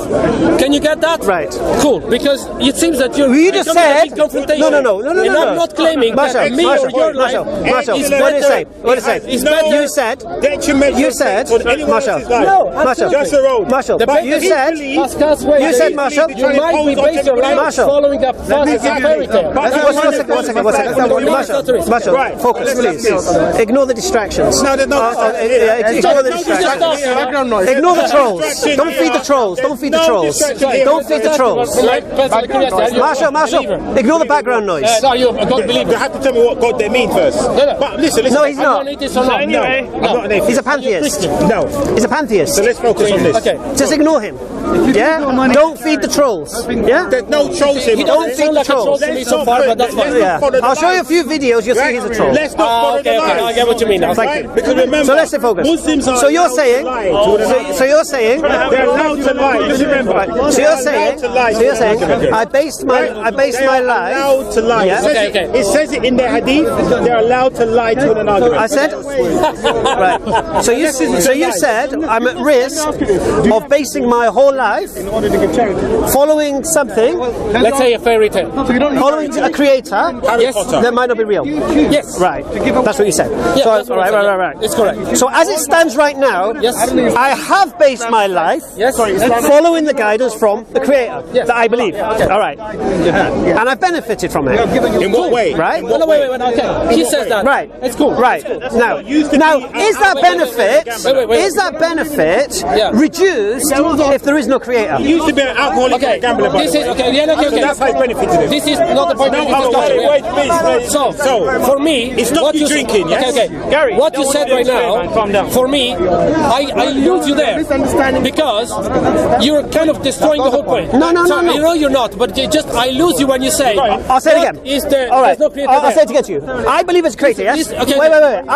Can you get that? Right. Cool. Because it seems that you just said confrontation. no. And I'm not claiming that me or your life Marshall, is what did better. it say? What did it say? Is better. You said. Detrimental You said. on anyone Marshall. else's life. No, Marshall. Just the road. Marshall. The You best- said. Pascal's way. You said, Marshall. You might be based your life Marshall. following a fairy tale. One second. Marshall, Right. focus, please. Ignore the distractions. No, there's no Ignore the distractions. Background noise. Ignore the trolls. Don't feed the trolls. Don't feed the trolls. Don't feed the trolls. Marshall, ignore the background noise. No, you don't believe You it. have to tell me what God there means first. No. But listen. No, he's not. I'm atheist or not. Anyway. I'm not an atheist. He's a pantheist. No. He's a pantheist. So let's focus on this. Okay. Just ignore him. Yeah? Don't feed the trolls. Yeah? There's no trolls here. He Don't doesn't feed sound the like a troll trolls. to me so far, but that's fine. Yeah. I'll show you a few videos, you'll see he's a troll. Let's not follow Okay, the lies. I get what you mean now. Thank you. Because remember, So let's stay focused. Muslims are So you're allowed saying, to lie to one another. so you're saying, They're allowed to lie. Just remember. so you're saying, I based my life. Allowed to lie. Yeah. Okay. It says it in their hadith. They're allowed to lie to an argument. I said, right. So you said I'm at risk of basing my whole life following something, Let's say a fairy tale. following a creator Yes. that might not be real. Yes. Right. That's what you said. Yeah, So, that's what I said, yeah. right. It's correct. So as it stands right now, Yes. I have based my life Yes. following the guidance from the creator Yes. that I believe. All right. And I've benefited from it. In what way? Right? No, wait. Okay. He says that. Right. It's cool. Right. Now, is that benefit? Wait. Is that benefit Yeah. reduced if there is no creator? He used to be an alcoholic and a gambler. by This the is way. okay. Yeah, okay. So that's how it benefited him. This is not the point of this discussion. Wait, please. So, for me, It's not what you you drinking, yes? Okay. Gary, what you said right now, for me, I lose you there because you're kind of destroying the whole point. No. You know you're not, but I lose you when you say. I'll say it again. All right. I'll say it again to you. I believe it's creator. Yes. Okay. Wait.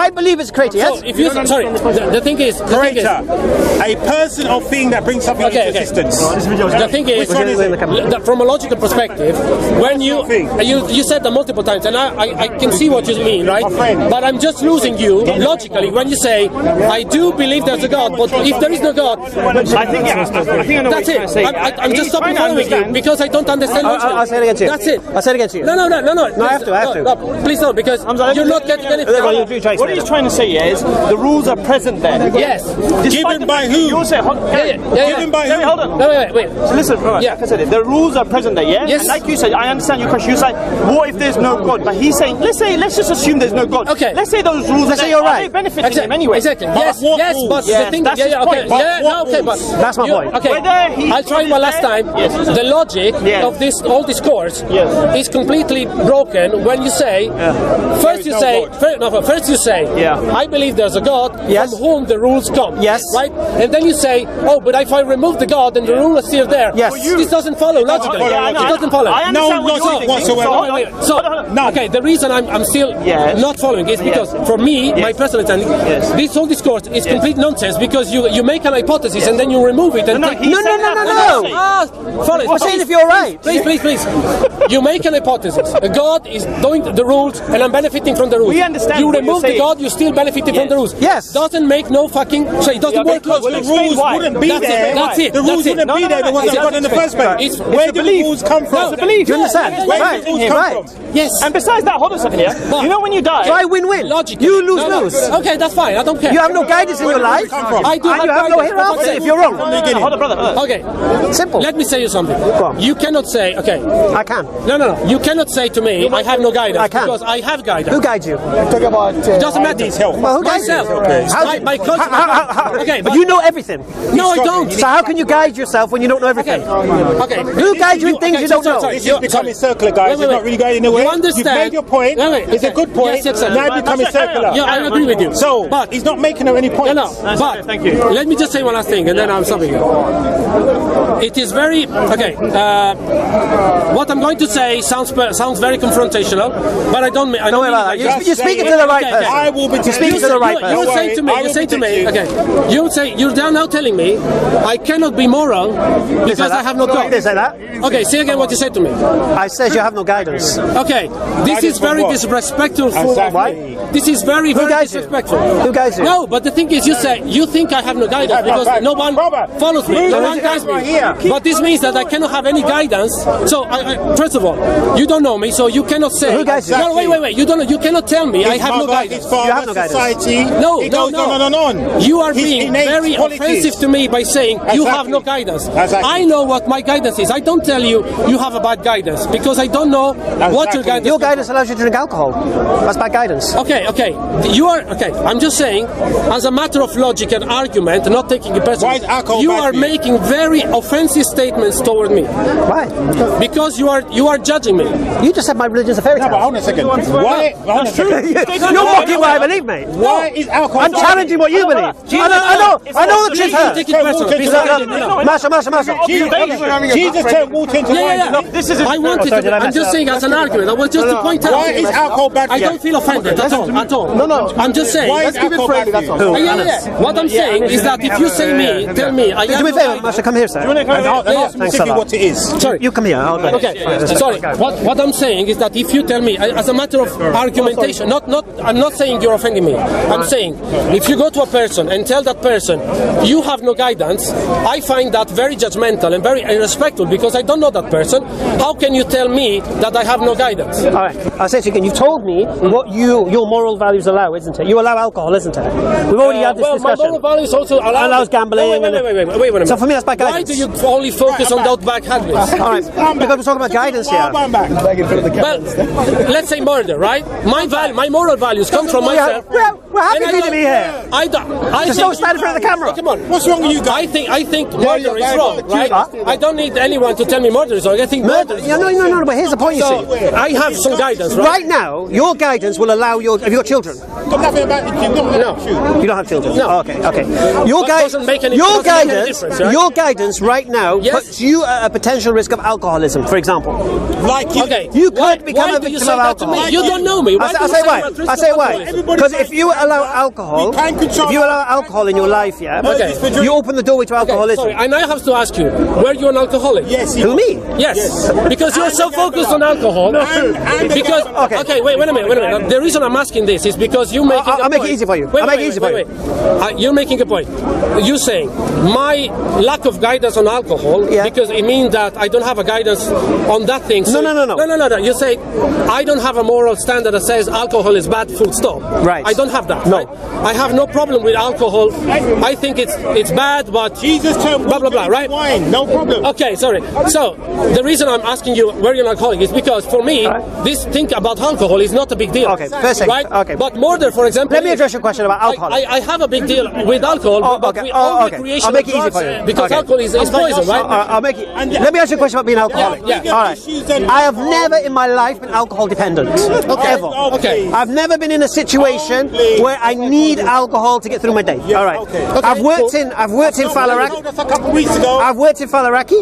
I believe it's creator. Yes. So if you the thing is Creator, a person or thing that brings something into existence. The thing is, from a logical perspective, when you said that multiple times, and I can see what you mean, right? But I'm just losing you logically when you say, I do believe there's a God, but if there is no God, I think I know that's it. I'm just stopping following you because I don't understand. I'll say it again to you. That's it. I'll say it again to you. No. No, I have to. No, please don't, because you're not getting anything. What he's trying to say is the rules are present there. Yes. Given by who? You'll say, Given by who? Hold on. Wait. So listen, like I said, the rules are present there, yeah? Yes. And like you said, I understand your question. You say, what if there's no God? But he's saying, let's just assume there's no God. Okay. Let's say those rules are there. you're right. Are they benefiting him anyway? Exactly. Yes, but the thing that's his point. but that's my point. Okay. I'll try one last time. Yes. The logic of this whole discourse is completely broken when you say first you say I believe there's a God from whom the rules come. Yes. Right? And then you say, but if I remove the God then the rule is still there. Yes. This doesn't follow logically. It doesn't follow. No logic whatsoever. So the reason I'm still not following is because for me, my personal understanding, this whole discourse is complete nonsense because you make an hypothesis and then you remove it and No. Follow it. I'm saying if you're right. Please. You make an hypothesis. A God is doing the rules and I'm benefiting from the rules. We understand. You remove the God, you're still benefiting from the rules. Yes. Doesn't make no fucking sense. It doesn't work. Because the rules wouldn't be there. That's it. The rules wouldn't be there. There wasn't God in the first place. Where do the rules come from? It's a belief. Do you understand? Where do the rules come from? Yes. And besides that, hold on a second here. You know when you die. Try win-win. Logically. You lose. Okay, that's fine. I don't care. You have no guidance in your life. I do And you have no hereafter if you're wrong. Hold on, brother. Okay. Simple. Let me say you something. Go on. You cannot say, I can. No. You cannot say to me, I have no guidance. I can. Because I have guidance. Who guides you? Talk about It doesn't matter. Well, who guides Myself. you? Okay. How My culture. Okay, but you know everything. No, I don't. So how can you guide yourself when you don't know everything? Okay. Who guides you in things you don't know? This is becoming circular, guys. It's not really going anywhere. You understand? You've made your point. It's a good point. Yes, now it's becoming circular. Yeah, I agree with you. So, but he's not making any points. No. But thank you. Let me just say one last thing, and then I'm stopping you. It is very what I'm going to say sounds very confrontational, but I don't mean. Don't worry about that. You're speaking to the right person. I will be speaking to the right person. You say to me. Okay. You say you're now telling me I cannot be moral because I have no God. You didn't say that. Okay. Say again what you said to me. I said you have no guidance. Okay. This is very disrespectful. Exactly. This is very disrespectful. Who guides you? No, but the thing is, you think I have no guidance because no one follows me, no one guides me. But this means that I cannot have any guidance. So, first of all, you don't know me, so you cannot say. Who guides you? No, wait. You don't know. You cannot tell me I have no guidance. You have no guidance. Society. No. On. You are being very offensive to me by saying you have no guidance. I know what my guidance is. I don't tell you have a bad guidance because I don't know what your guidance. Your guidance allows you to drink alcohol. That's bad guidance. Okay. You are okay. I'm just saying, as a matter of logic and argument, not taking it personally. Why is alcohol you bad are for you? making very offensive statements toward me. Why? Because you are judging me. You just said my religion's a fairy tale. No, but hold on a second. Why? Hold on a second. You're mocking what I believe, mate. Why is alcohol? I'm challenging what you believe. I know the truth hurts. Take it personally. Marshall. Jesus turned water into wine. I wanted to. I'm just saying as an argument. I was just to point out. Why is alcohol bad for I you? don't feel offended at all. No. I'm just saying. Why is alcohol bad for you? Yeah. What I'm saying is that if you say tell me, I Do me a favour, Marshall, come here, sir. And ask specifically what it is. Sorry. You come here. Okay. Sorry. What I'm saying is that if you tell me, as a matter of argumentation, I'm not saying you're offending me. I'm saying if you go to a person and tell that person you have no guidance, I find that very judgmental and very irrespectful because I don't know that person. How can you tell me that I have no guidance? All right. I'll say it again. You've told me what your moral values allow, isn't it? You allow alcohol, isn't it? We've already had this discussion. My moral values also allows gambling. Wait a minute. So for me, that's bad guidance. Why do you only focus on those bad habits? All right. Because we're talking about guidance here. Well, let's say murder, right? My moral values come from myself. We're happy for you to be here. Just don't stand in front of the camera. Come on. What's wrong with you guys? I think murder is wrong, right? I don't need anyone to tell me murder is wrong. I think murder is wrong. No, but here's the point, you see. I have some guidance, right? Right now, your guidance will allow your children. Got nothing about the children. No. You don't have children? No. Oh, okay, okay. Your, doesn't make any difference, right? Your guidance right now Yes. puts you at a potential risk of alcoholism, for example. Like you. Okay. You could become why a do you victim say of that to alcohol. me? You don't know me. I'll say why. I'll say why. Because if you allow alcohol, You can't control if you allow alcohol in your life, yeah, Okay. you open the doorway to alcoholism. Sorry, and I have to ask you, were you an alcoholic? Yes. Who, me? Yes, because you're so focused on alcohol. Because Okay. wait a minute. The reason I'm asking this is because you make. I'll make it easy for you. I'll make it easy for you. You're making a point. You're saying my lack of guidance on alcohol because it means that I don't have a guidance on that thing. So No. You say I don't have a moral standard that says alcohol is bad. Full stop. Right. I don't have that. No. Right? I have no problem with alcohol. I think it's bad, but Jesus turned blah blah blah. Right. wine. No problem. Okay, sorry. So the reason I'm asking you were you an alcoholic is because for me this thing about alcohol is not a big deal. Okay, first thing. Right? Okay. But murder, for example. Let me address your question about alcohol. I have a big deal with alcohol, but okay. with Okay. recreation I'll make it easy drugs, for you. because Okay. alcohol is poison, right? I'll make it. Let me ask you a question about being alcoholic. Yeah. All right. I have never in my life been alcohol dependent. Ever. Okay. I've never been in a situation where I need alcohol to get through my day. All right. Okay. I've worked in Falaraki. Told us a couple of weeks ago. I've worked in Falaraki.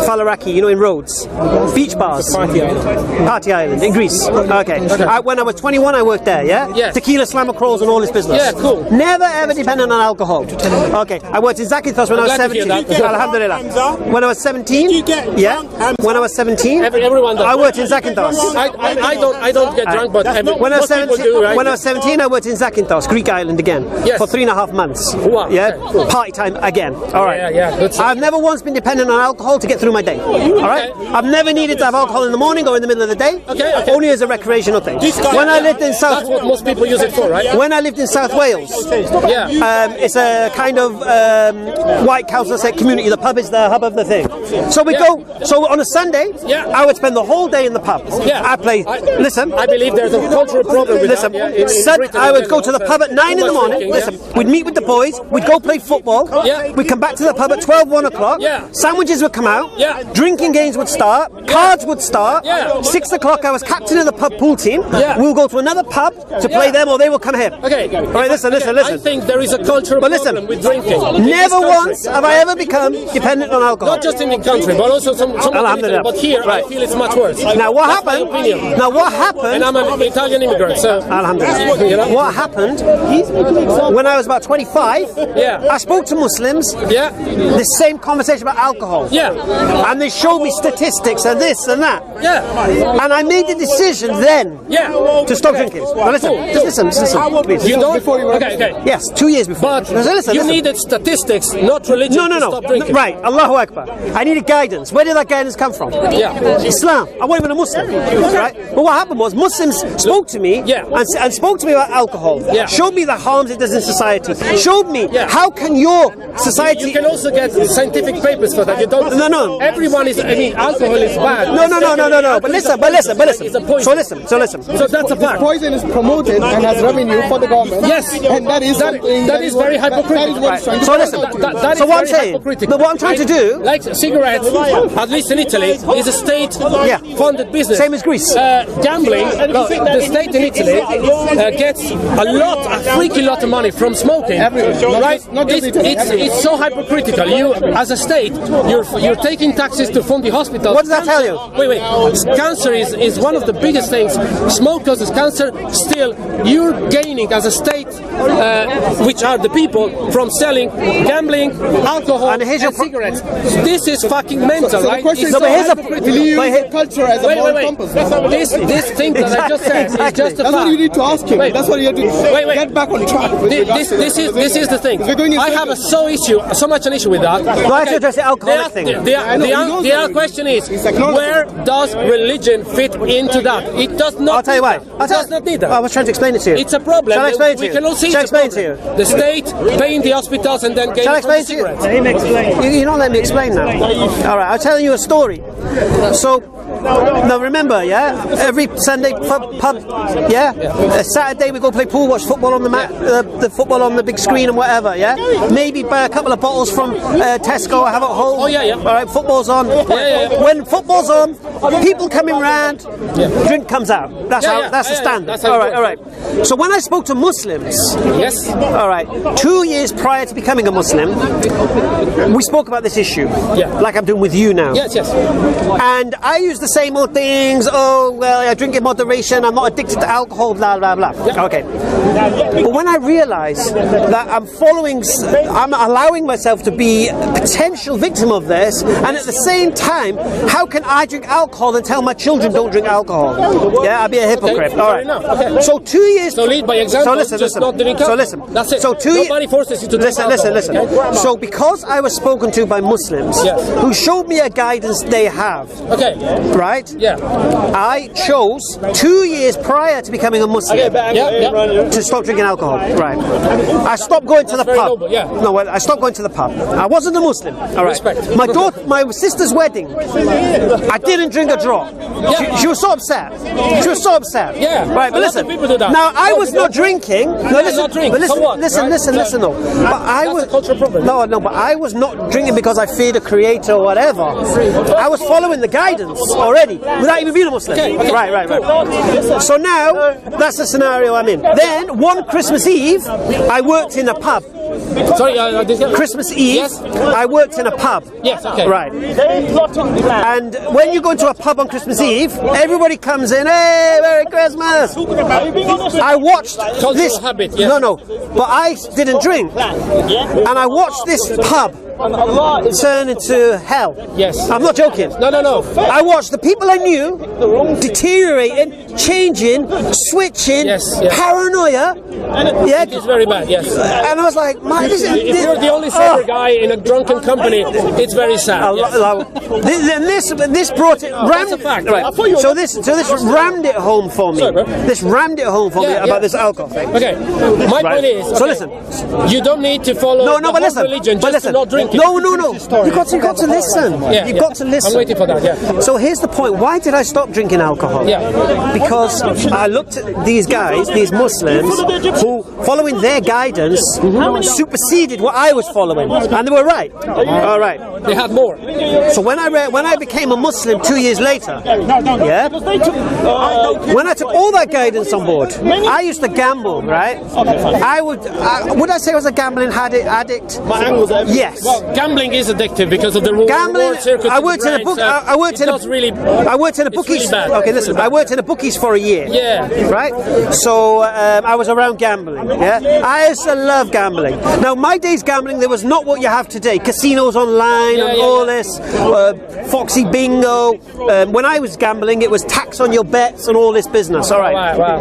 Falaraki, you know, in Rhodes. Beach bars. Party Island in Greece. Okay. When I was 21, I worked there, yeah? Yes. Tequila, slammer crawls and all this business. Yeah, cool. Never ever dependent on alcohol. Okay. I worked in Zakynthos when I was glad to hear 17. that. Alhamdulillah. When I was 17, Did you get yeah? drunk? When I was 17, Everyone does. I worked in Zakynthos. I don't get drunk, but When I was most people 17, do, right? when I was 17, I worked in Zakynthos, Greek island again, Yes. for 3.5 months. Wow, Yeah, okay, cool. party time again. All right. Yeah, good stuff. I've never once been dependent on alcohol to get through my day. All right. I've never needed to have alcohol in the morning or in the middle of the day. Okay. Only as a recreational thing. guy- When I lived in That's what most people use it for, right? When I lived in South Wales, Yeah. it's a kind of white council estate community. The pub is the hub of the thing. So we Yeah. go. So on a Sunday, I would spend the whole day in the pub. Yeah. I play. Listen. I believe there's a cultural problem with Listen, that. In Britain I in would go to general, the pub at 9 in the too much morning. drinking, Listen, we'd meet with the boys. We'd go play football. Yeah. We'd come back to the pub at 12, 1 o'clock. Yeah. Sandwiches would come out. Yeah. Drinking games would start. Cards would start. Yeah. 6 o'clock, I was captain of the pub pool team. Yeah. We'll go to another pub to play them, or they will come here. Okay. All right, listen. I think there is a cultural But listen, problem with drinking. Never once have I ever become dependent on alcohol. Not just in the country, but also some Alhamdulillah. but here Right. I feel it's much worse. Now what That's my happened? opinion. Now what happened? And I'm an Italian immigrant, so Alhamdulillah. You know? What happened when I was about 25? Yeah. I spoke to Muslims. Yeah. The same conversation about alcohol. Yeah. And they showed me statistics and this and that. Yeah. And I made the decision then Yeah. to stop drinking. Now listen, just listen, please. You don't? Okay. Yes, 2 years before. But Listen. you needed statistics, not religion, to stop drinking. Right, Allahu Akbar. I needed guidance. Where did that guidance come from? Yeah. Islam. I wasn't even a Muslim. Right? But what happened was Muslims spoke to me and spoke to me about alcohol. Yeah. Showed me the harms it does in society. Showed me how can your society... You can also get scientific papers for that. You don't. No. Everyone is. I mean, alcohol is bad. No. But listen. It's a poison. So listen. So that's a fact. Poison is promoted and has revenue for the government. Yes. And that is something that is very hypocritical. That is what it's So listen. That So is what I'm very saying, hypocritical. but what I'm trying to do... Like cigarettes, at least in Italy, is a state-funded business. Same as Greece. Gambling, the state in Italy gets a freaky lot of money from smoking. Right? Not just It's so hypocritical. You, as a state, you're taking taxes to fund the hospitals. What does that tell you? Wait. Cancer is one of the biggest things. Smoke causes cancer. Still, you're gaining as a state, which are the people, from selling gambling, alcohol, and cigarettes. This is fucking mental, So right? the question is, No, but here's a- will you use culture as a moral compass? This thing that I just said is just a That's fact. what you need to ask him. Wait. That's what you have to get back on track. with regards to This is the thing. We're going in I have so much an issue with that. No, I have to address the alcoholic thing. The other question is, where does religion fit into that? It does not. I'll tell you why. It does not need that. I was trying to explain it to you. It's a problem. Shall I explain it to We you? can all see Shall I it's a explain it to you? problem. The state paying the hospitals and then getting Shall I explain to you? cigarettes. You don't let me explain that. All right, I'll tell you a story. So Now remember, yeah, every Sunday pub, yeah, Saturday we go play pool, watch football on the mat, the football on the big screen and whatever, yeah. Maybe buy a couple of bottles from Tesco, have at home. Oh yeah. All right, football's on. Yeah. When football's on, people coming round, drink comes out. That's the standard. That's how all right. So when I spoke to Muslims, yes, all right, 2 years prior to becoming a Muslim, we spoke about this issue, like I'm doing with you now. Yes. And I use the same old things. Oh well, I drink in moderation. I'm not addicted to alcohol. Blah blah blah. Yeah. Okay. But when I realised that I'm allowing myself to be a potential victim of this, and at the same time, how can I drink alcohol and tell my children don't drink alcohol? Yeah, I'd be a hypocrite. Okay, all right. Okay. So 2 years. So lead by example. So listen. Not drink alcohol. So listen. That's it. So nobody forces you to drink alcohol. Listen. Okay? So because I was spoken to by Muslims who showed me a guidance they have. Okay. Right? Yeah. I chose 2 years prior to becoming a Muslim to stop drinking alcohol. Right. I stopped going to the pub. Noble, yeah. No, I stopped going to the pub. I wasn't a Muslim. All right. Respect. My sister's wedding, I didn't drink a drop. Yeah. She was so upset. Yeah. Right, but listen. People do that. Now I was not drinking. No, listen. Not drink. But listen. So what, Listen. No. But I was a cultural problem. No. But I was not drinking because I feared a creator or whatever. I was following the guidance already without even being a Muslim. Okay. Right. So now that's the scenario I'm in. Then one Christmas Eve, I worked in a pub. Sorry, Christmas Eve, I worked in a pub. Yes, okay. Right. And when you go into a pub on Christmas Eve, everybody comes in, hey, Merry Christmas. I watched this habit, yes. No, but I didn't drink. And I watched this pub turn into hell. Yes. I'm not joking. No. I watched the people I knew deteriorating, changing, switching, paranoia. Yeah, it's very bad. Yes. And I was like, man, if you're the only sober guy in a drunken company, it's very sad. This brought it. That's a fact. Right. So this rammed it home for me. Sorry, this rammed it home for me about this alcohol thing. Okay. My point is. So listen. You don't need to follow religion just to not drink it. No. You've got to listen. You've got to listen. I'm waiting for that. Yeah. So here's the point. Why did I stop drinking alcohol? Yeah. Because I looked at these guys, these Muslims, who, following their guidance, superseded what I was following, and they were right. All right. They had more. So when I became a Muslim 2 years later, when I took all that guidance on board, I used to gamble, right? Would I say I was a gambling addict? Yes. Well, gambling is addictive because of the reward circuit. I worked in a book. I worked in a bookies. Really okay, listen. I worked in a bookies for a year. Yeah. Right. So I was around gambling. Yeah. I used to love gambling. Now my days gambling, there was not what you have today. Casinos online and all this. Foxy bingo. When I was gambling, it was tax on your bets and all this business. All right. Wow.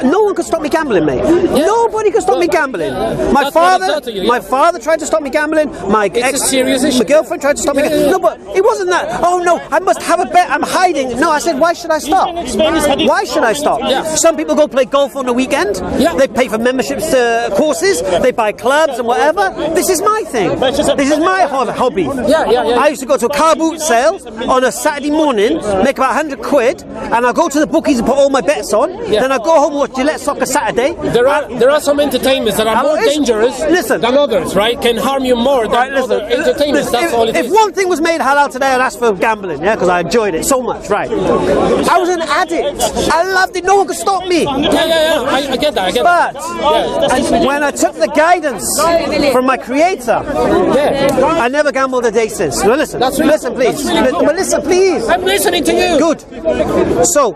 No one could stop me gambling, mate. Yeah. Nobody could stop me gambling. My father tried to stop me gambling. My girlfriend tried to stop me. No, but it wasn't that. Oh no, I must have a bet. I'm hiding. No, I said, why should I stop? Why should I stop? Yeah. Some people go play golf on the weekend. Yeah. They pay for memberships to courses. They buy clubs and whatever. This is my thing. This is my hobby. Yeah. I used to go to a car boot sale on a Saturday morning, make about 100 quid, and I'll go to the bookies and put all my bets on. Yeah. Then I'll go home and watch Gillette Soccer Saturday. There are some entertainments that are more dangerous than others, right? Can harm you more than other entertainments. That's all it is. If one thing was made halal today, I'd ask for gambling, because I enjoyed it so much, right? I was an addict. I loved it. No one could stop me. Yeah. I get that. But when I took the guidance from my creator, I never gambled a day since. No, listen, please. Listen, please. I'm listening to you. Good. So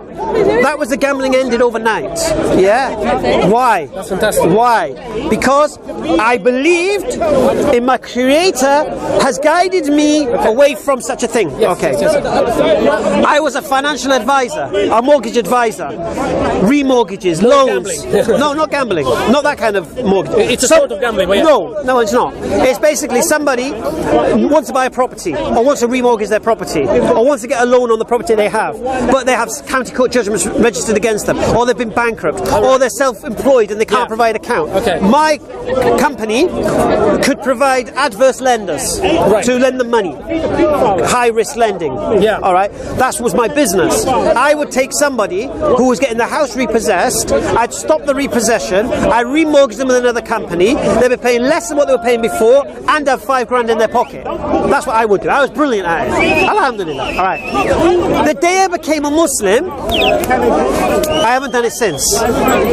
that was the gambling ended overnight. Yeah. Why? That's fantastic. Why? Because I believed in my creator has guided me away from such a thing. Yes. I was a financial advisor, a mortgage advisor, remortgages, loans. No, not gambling. Not that kind of mortgage. It's a sort of gambling. No, it's not. It's basically somebody wants to buy a property or wants to remortgage their property or wants to get a loan on the property they have, but they have county court judgments registered against them, or they've been bankrupt, or they're self-employed and they can't provide account. Okay. My company could provide adverse lenders to lend them money, high risk lending. Yeah. All right. That was my business. I would take somebody who was getting the house repossessed. I'd stop the repossession. I'd remortgage them with another company. They'd be paying less than what they were paying before, and have £5 in their pocket. That's what I would do. I was brilliant at it. Alhamdulillah. All right. The day I became a Muslim, I haven't done it since.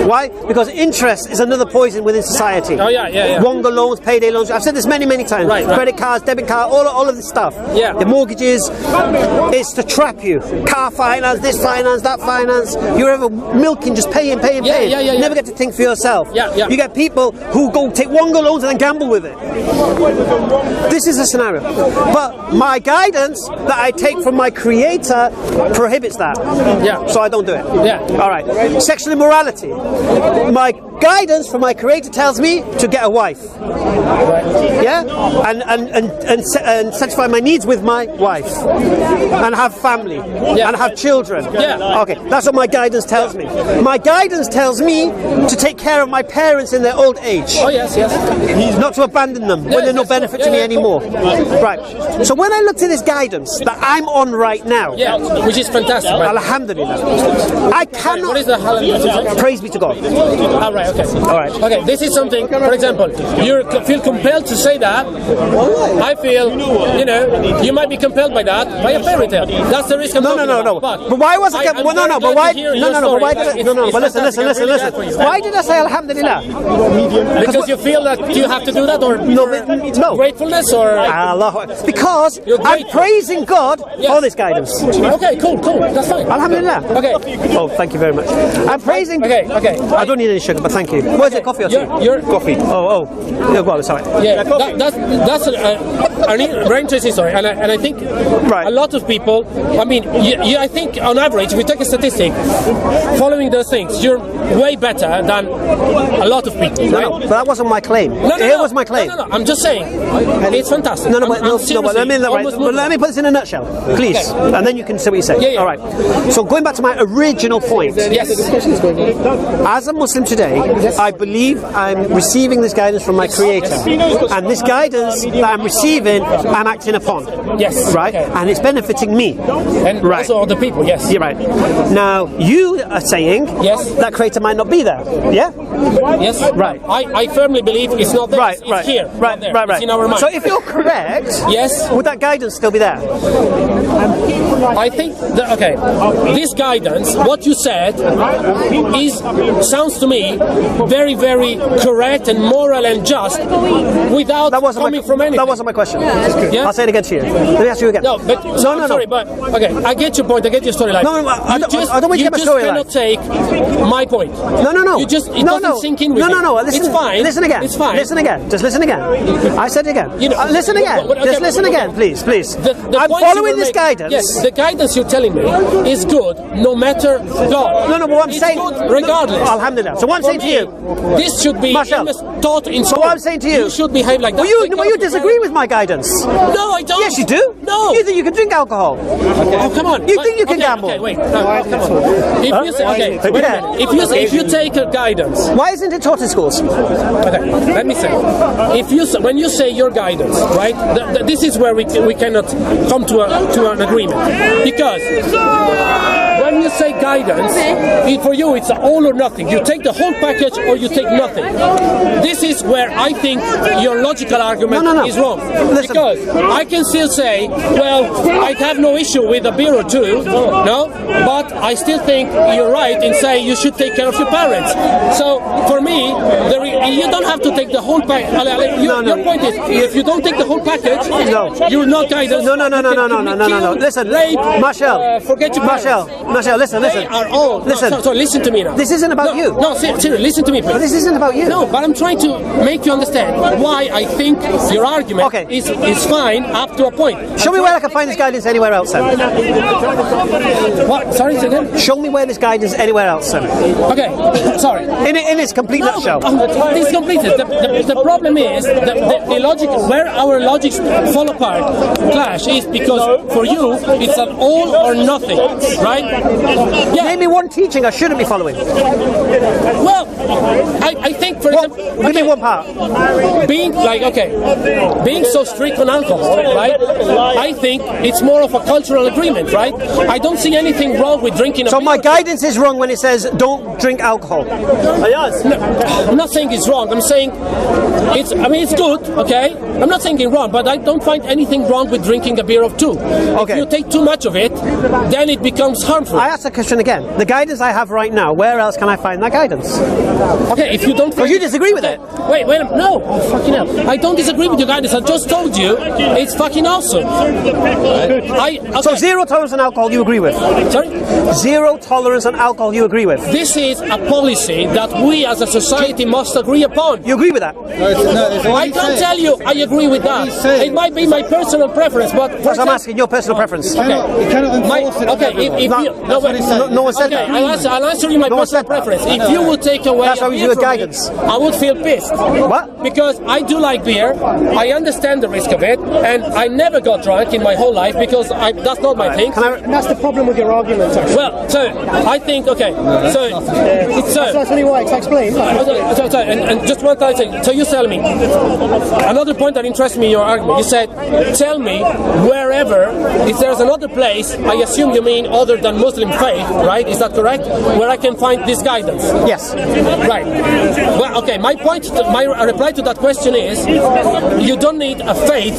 Why? Because interest is another poison within society. Oh yeah. Wonga loans, payday loans. I've said this many times. Right. Credit cards, debit cards, all of this stuff. Yeah. The mortgages, it's to trap you. Car finance, this finance, that finance. You're ever milking, just paying. Yeah. Never get to think for yourself. Yeah. You get people who go take Wonga loans and then gamble with it. This is a scenario. But my guidance that I take from my creator prohibits that. Yeah. So I don't do it. Yeah. All right. Sexual immorality. My guidance from my creator tells me to get a wife. Yeah. And satisfy my needs with my wife. And have family. Yeah. And have children. Yeah. Okay. That's what my guidance tells me. My guidance tells me to take care of my parents in their old age. Oh yes. Not to abandon them when they're no benefit to me anymore. Right. So when I look to this guidance that I'm on right now, which is fantastic. Right? Alhamdulillah, I cannot. What is the halal? Praise be to God. All right. Okay. All right. Okay. This is something. For example, you feel compelled to say that. I feel, you might be compelled by that by a fairy tale. That's the risk. No. But why was it? But why? No. But why did I? No. But listen. Why did I say Alhamdulillah? Because you feel that you have to do that, or no gratefulness, or Allah. Because I'm praising God for this guidance. Okay, cool. That's fine. Alhamdulillah. Okay. Oh, thank you very much. I'm praising. Okay. I don't need any sugar, but thank you. Where's it? Coffee or tea? Your coffee. Oh. Yeah, go on, sorry. Yeah, that's a very interesting story, and I think a lot of people. I mean, I think on average, if we take a statistic, following those things, you're way better than a lot of people. Right? No, but that wasn't my claim. It was my claim. No. I'm just saying, it's fantastic. But let me put this in a nutshell, please, and then you can say what you say. Yeah. All right. So going back to my original point. Yes. As a Muslim today, I believe I'm receiving this guidance from my Creator, and this guidance that I'm receiving, I'm acting upon. Yes. Right. Okay. And it's benefiting me. And also other people. Yes. You're right. Now you are saying that Creator might not be there. Yeah. Yes. Right. I firmly believe it's not there. Right. It's here. Right. It's in our mind. So if you're correct, would that guidance still be there? I think that, this guidance, what you said, sounds to me very, very correct and moral and just, without coming from anything. That wasn't my question. Yeah? I'll say it again to you. Let me ask you again. No, but sorry, but I get your point. I get your storyline. No, I don't want you to get my storyline. You just cannot take my point. No. It doesn't sink in with No. Listen, it's fine. Listen again. It's fine. Listen again. Just listen again. I said it again. Listen again. Just listen again, please. I'm following this guidance. Yes, the guidance you're telling me is good, no matter God. No, but what I'm saying, good regardless. Alhamdulillah. So what I'm saying to you, this should be taught in school. So what I'm saying to you, should behave like that. Will you disagree with my guidance? No, I don't. Yes, you do. No. You think you can drink alcohol? Oh, come on. You think you can gamble? Okay, wait. No, come on. If you say, wait a minute. If you take a guidance, why isn't it taught in schools? Okay, let me say. When you say your guidance, right? This is where we cannot come to an agreement, because when you say guidance, for you it's all or nothing. You take the whole package or you take nothing. This is where I think your logical argument is wrong. Listen. Because I can still say, well, I have no issue with a beer or two, but I still think you're right in saying you should take care of your parents. So for me, you don't have to take the whole package. Your point is, if you don't take the whole package, you're not guidance. No. Listen, Marshall. Forget your Marshall, listen. They are all. Listen. So listen to me now. This isn't about you. No, seriously, listen to me, please. But this isn't about you. No, but I'm trying to make you understand why I think your argument is fine up to a point. Show me where I can find this guidance anywhere else, then. What? Sorry, say again? Show me where this guidance anywhere else, then. Okay, sorry. In its complete nutshell. this completed. The problem is the logic, where our logics fall apart, clash, is because for you it's an all or nothing, right? Yeah. Name me one teaching I shouldn't be following. Well, I think, for example, give me one part. Being so strict on alcohol, right? I think it's more of a cultural agreement, right? I don't see anything wrong with drinking. So my guidance is wrong when it says don't drink alcohol. No, I'm not saying it's wrong. I'm saying it's good, okay? I'm not saying it's wrong, but I don't find anything wrong with drinking a beer of 2. Okay. If you take too much of it, then it becomes harmful. I ask the question again. The guidance I have right now, where else can I find that guidance? Okay, if you don't... Because you disagree with it. Wait, no. Oh, fucking hell. I don't disagree with your guidance. I just told you it's fucking awesome. Okay. So zero tolerance on alcohol you agree with? Sorry? Zero tolerance on alcohol you agree with? This is a policy that we as a society must agree upon. You agree with that? I can't tell you I agree with that. It might be my personal preference, but... That's what I'm asking, your personal preference. You cannot enforce it. No one said that. I'll answer you my personal preference. If you would take away... That's why we do a guidance. I would feel pissed. What? Because I do like beer, I understand the risk of it, and I never got drunk in my whole life because that's not my thing. That's the problem with your argument, actually. Well, so I think, okay, that's only why, explain. And just one thing, so you tell me, another point that interests me in your argument, you said, tell me wherever, if there's another place, I assume you mean other than Muslim faith, right? Is that correct? Where I can find this guidance? Yes. Right. Well, okay, my reply to that question is, you don't need a faith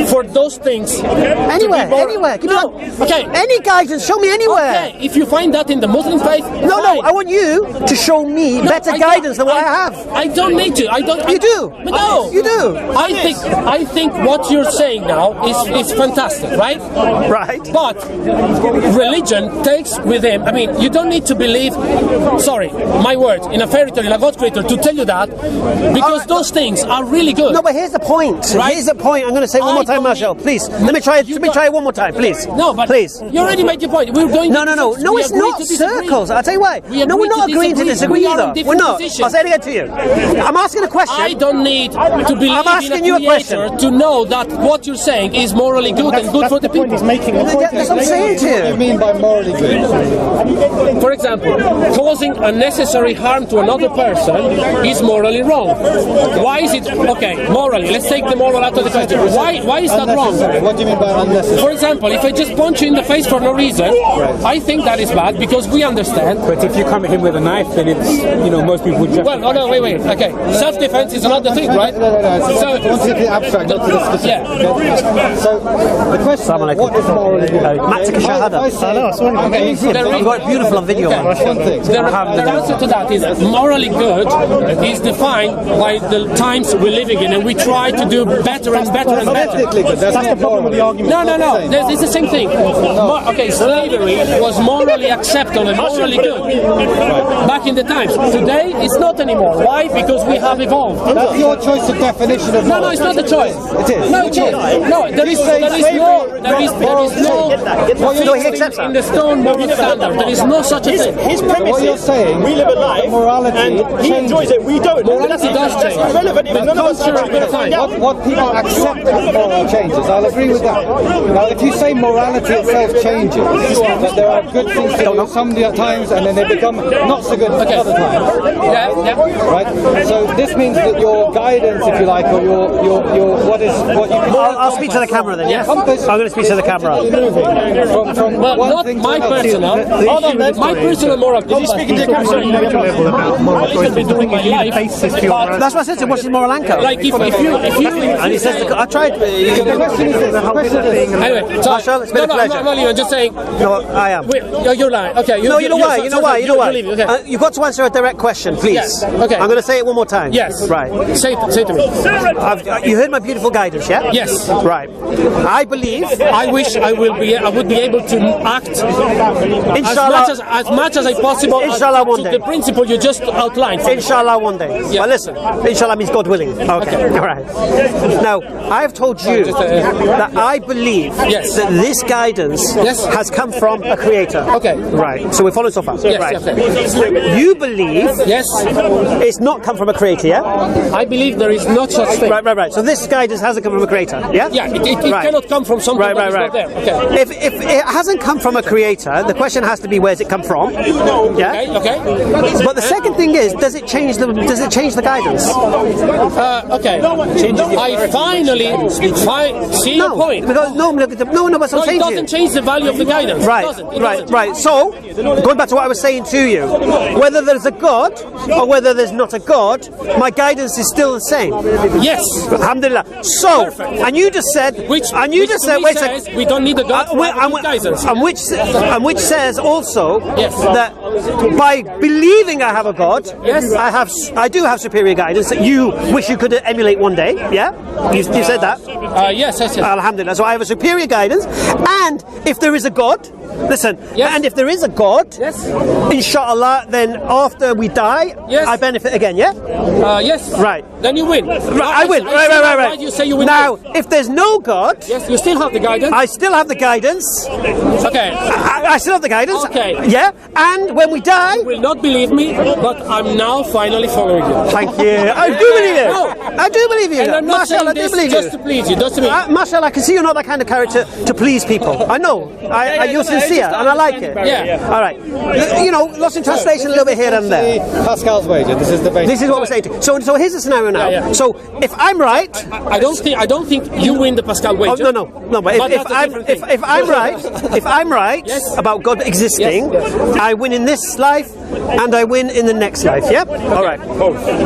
for those things. Anywhere. Give me one. Okay. Any guidance, show me anywhere. Okay, if you find that in the Muslim faith, No, I want you to show me better guidance than what I have. I don't need to. You do. No. You do. I think what you're saying now is fantastic, right? Right. But religion takes with him, you don't need to believe, sorry, my words, in a fairy tale, in a God creator, to tell you that, because those things are really good. No, but here's the point. Right? Here's the point. I'm going to say it one more time, Marshall. Please. Let me try it one more time, please. No, but please. You already made your point. We're going No, it's not circles. I'll tell you why. No, we're not agreeing to disagree either. We're not. I'll say it again to you. I'm asking a question. I don't need to believe in a creator to know that what you're saying is morally good and good for the people. That's what I'm saying to you. What do you mean by morally good? For example, causing unnecessary harm to another person is morally wrong. Why is it morally? Let's take the moral out of the question. Why is that wrong? What do you mean by unnecessary? For example, if I just punch you in the face for no reason, I think that is bad because we understand. But if you come at him with a knife, then it's, most people would just... Well, wait. Okay, self-defense is another thing, right? No. So, I want to get the abstract, not to the specific. Yeah. So, the question is, what is morally good? You've got it beautiful on video. The answer to that is morally good is defined by the times we're living in, and we try to do better and better and better. That's the problem with the argument. No. It's the same thing. Slavery was morally acceptable and morally good back in the times. Today, it's not anymore. Why? Because we have evolved. That's your choice of definition of No, it's not the choice. It is. No, there is no in the stone moral standard. There is no such a thing. His premise what you're saying, we live a life, morality and he enjoys it, we don't. Morality does change. That's irrelevant if none of us are going to find out. What people accept as moral changes, I'll agree with that. Now, if you say morality itself changes, that there are good things to do some times and then they become not so good other times. Right? So this means that your guidance, if you like, or your what you can... I'll speak to the camera then, yeah? I'm going to speak to the camera. From well, not my personal. My personal moral compass. Is he speaking to the camera? I can be doing my life. That's what I said to him. What's his moral anchor? Like if you and he says, I tried. The question is this. Anyway, Marshall, it's been a pleasure. I'm not leaving. I'm just saying. No, I am. You're lying. Okay. You know why? You've got to answer a direct question, please. Yes. Okay. I'm going to say it one more time. Yes. Right. Say to me. You heard my beautiful guidance, yeah? Yes. Right. I believe. I wish I would be able to act. Inshallah. as much as I possible. Inshallah, one day. The principle you just outlined. Inshallah, one day. Yeah. But listen, inshallah means God willing. Okay. All right. Now, I have told you that I believe that this guidance has come from a creator. Okay. Right. So we're following so far. Yes. Right. Okay. You believe it's not come from a creator, yeah? I believe there is no such thing. Right. So this guidance hasn't come from a creator, yeah? Yeah, it cannot come from something that is not there. Okay. If it hasn't come from a creator, the question has to be, where's it come from? Yeah. Okay. But the second thing is, does it change the guidance? Okay. I finally see your point. Because no, but I'm it doesn't change the value of the guidance. Right. So, going back to what I was saying to you, whether there's a God or whether there's not a God, my guidance is still the same. Yes. Alhamdulillah. So, and you just said, wait a second. We don't need a God for guidance. And which says also that by believing I have a God, I do have superior guidance that you wish you could emulate one day. Yeah, you said that. Yes. Alhamdulillah. So I have a superior guidance, and if there is a God, listen, and if there is a God, inshallah, then after we die, I benefit again. Yeah. Yes. Right. Then you win. I win. Right. Why do you say you win? Now, if there's no God, you still have the guidance. I still have the guidance. Okay. I still have the guidance. Okay. Yeah. And when we die, you will not believe me, but I'm now finally following you. Thank you. I do believe you. No. I do believe you. And I'm not saying this just to please you, just to me. Mashallah, I can see you're not that kind of character to please people. I know. You're sincere, and I like it. Yeah. All right. You know, lost in translation a little bit here and there. Pascal's wager. This is the basic. This is what we're saying. So here's the scenario now. Yeah. So if I'm right, I don't think you win the Pascal wager. No. But if I'm right about God existing, I win in this life and I win in the next life. Yeah. All right.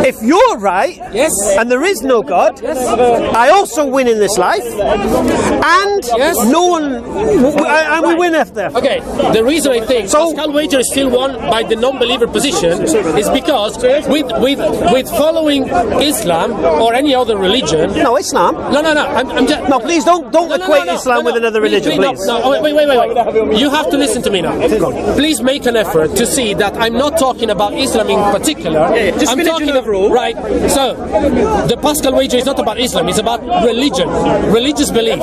If you're right, and there is no God, I also win in this life, and no one, and we win after. Okay. The reason I think Pascal wager is still won by the non-believer position is because with following Islam or any other religion. No, Islam. No. I'm just. No, please don't equate Islam with another religion, please. No, wait. You have to listen to me now. Please make an effort to see that I'm not talking about Islam in particular. I'm talking overall. Right. So the Pascal wager is not about Islam. It's about religion, religious belief.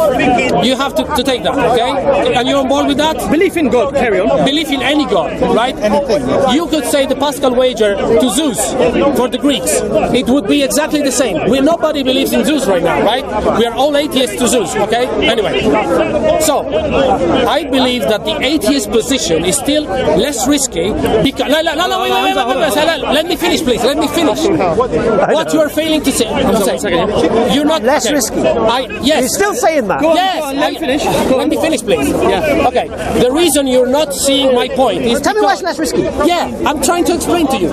You have to take that. Okay. And you're on board with that? Belief in God. Carry on. Belief in any God, right? You could say the Pascal wager to Zeus for the Greeks. It would be exactly the same. Nobody believes in Zeus right now, right? We are all atheists to Zeus, okay? Anyway, so I believe that the atheist position is still less risky because... Wait. Let me finish, please. Let me finish. What you are failing to say... You're not... Less risky? Yes. You're still saying that? Let me finish. Let me finish, please. Yeah. Okay. The reason you're not seeing my point is Tell me why it's less risky. Yeah, I'm trying to explain to you.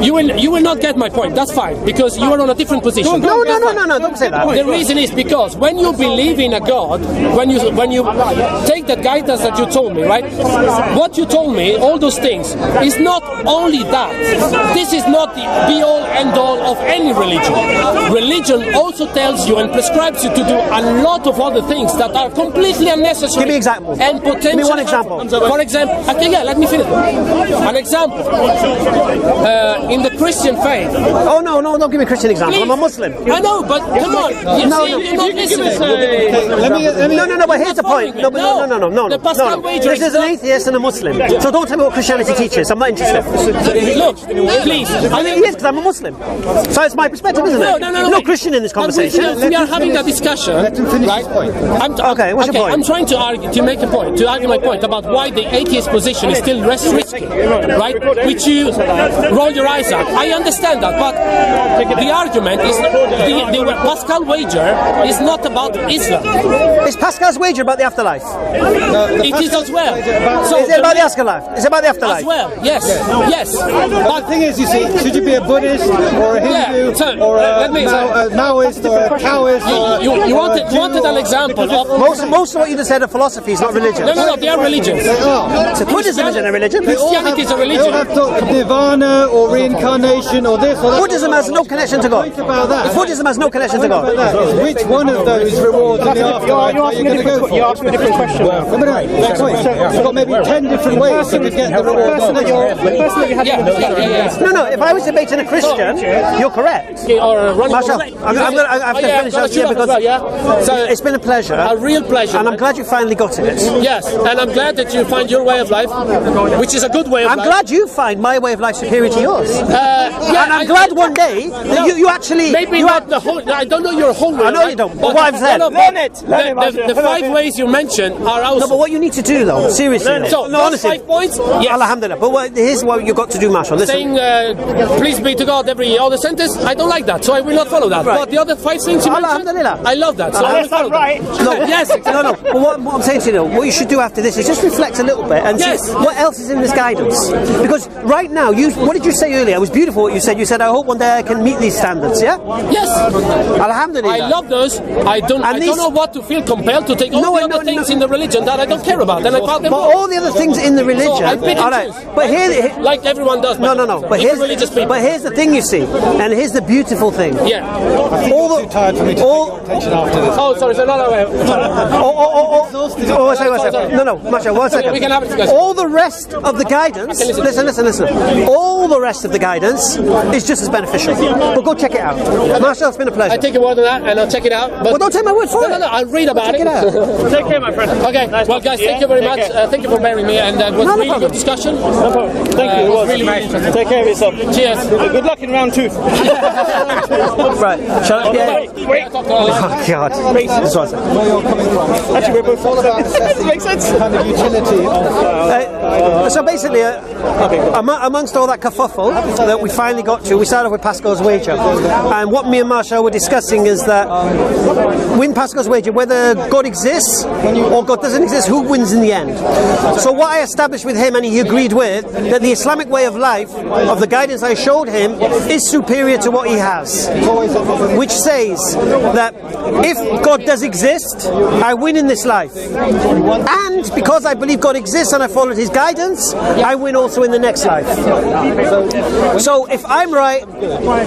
You will not get my point. That's fine because you are on a different position. No, don't say that. The reason is because when you believe in a God, when you take that guidance that you told me, right? What you told me, all those things, is not only that. This is not the be-all, end-all of any religion. Religion also tells you and prescribes you to do a lot of other things that are completely unnecessary. Give me examples. And potentially. Give me one example. For example, let me finish. An example. In the Christian faith. Oh no, don't give me a Christian example. Please. I'm a Muslim. I know, but come on. You're not listening. No, but here's the point. No. This is an atheist and a Muslim. So don't tell me what Christianity teaches. I'm not interested. Look, please. I mean, yes, because I'm a Muslim. So it's my perspective, isn't it? No Christian in this conversation. We are having that discussion. Let him finish his point. Okay, what's your point? I'm trying to argue my point about why the atheist position is still less risky, right? Which you roll your eyes at. I understand that, but the argument is the Pascal wager is not about Islam. Is Pascal's wager about the afterlife? It is as well. So is it about the afterlife? Is it about the afterlife? As well. Yes. But the thing is, you see, should you be a Buddhist or a Hindu or a Maoist or a Taoist? You wanted an example of... Most of what you just said are philosophies, not religions. No, they are religions. So Buddhism isn't a religion. Christianity is a religion. They all have nirvana or reincarnation or this or that. Buddhism has no connection to God. Buddhism has no connection to God. Which one of those rewards in the afterlife are you going to go for? You're asking a different question. You've got maybe 10 different ways you could get the reward. No, if I was debating a Christian, you're correct. Marshall, I have to finish up here because it's been a pleasure. A real pleasure. And I'm glad you finally got it. Yes, and I'm glad that you find your way of life, which is a good way of life. I'm glad you find my way of life superior to yours. And I'm glad one day that you actually... Maybe not the whole... I don't know your whole way. I know you don't, but what I've said... Learn it! The 5 ways you mentioned are also... No, but what you need to do, though, seriously... So, no, honestly, 5 points? Yes. Alhamdulillah. But here's what you've got to do, Marshall. Listen. Saying, please be to God every other sentence, I don't like that, so I will not follow that. Right. But the other 5 things you mentioned, I love that, so I will follow that. No, yes. No. But what I'm saying to you, though, what you should do after this is just reflect a little bit and see what else is in this guidance. Because right now, what did you say earlier? It was beautiful what you said. You said, I hope one day I can meet these standards, yeah? Yes. Alhamdulillah. I love those. I don't know what to feel compelled to take all the other things in the religion that I don't care about, and I call them But all the other things in the religion... So I pick and choose. But here... Like everyone does. No. But here's the thing, you see, and here's the beautiful thing. Yeah. I think you're too tired for me to take your attention after this. Oh, sorry. No. No, Masha, 1 second. We can have a discussion. All the rest of the guidance... Listen. All the rest of the guidance is just as beneficial. But go check it out. Masha, it's been a pleasure. I take your word on that, and I'll check it out. But well, don't take my word for it. No, I'll read about it. Check it out. Take care, my friend. Okay, well, guys, thank you very much. Thank you for bearing me, and it was a really good discussion. No problem. Thank you. It was really interesting. Take care of yourself. Cheers. Good luck in round 2. Right. Shall I? Yeah. Wait. Oh, God. This was Where you're coming from. Actually, we're both all about it makes sense. Kind of utility of... so basically, amongst all that kerfuffle that we finally got to, we started with Pascal's wager. And what me and Marsha were discussing is that win Pascal's wager, whether God exists or God doesn't exist, who wins in the end? So what I established with him, and he agreed with, that the Islamic way of life, of the guidance I showed him, is superior to what he has. Which says that if God does exist, I win in this life. And because I believe God exists and I followed his guidance, I win also in the next life. So if I'm right,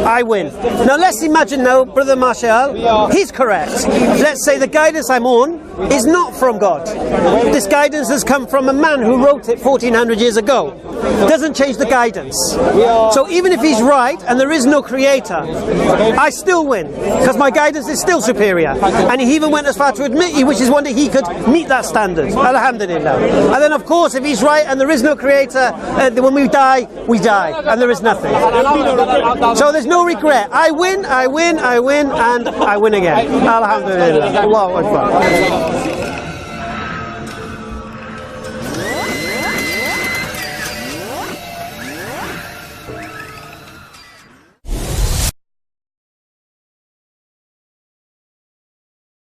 I win. Now let's imagine now, Brother Marshall, he's correct. Let's say the guidance I'm on is not from God. This guidance has come from a man who wrote it 1400 years ago. Doesn't change the guidance. So even if he's right and there is no creator, I still win, because my guidance is still superior. And he even went as far to admit he wishes one day he could meet that standard. Alhamdulillah. And then of course if he's right and there is no creator, when we die, and there is nothing. So there's no regret. I win, and I win again. Alhamdulillah. Allahu Akbar.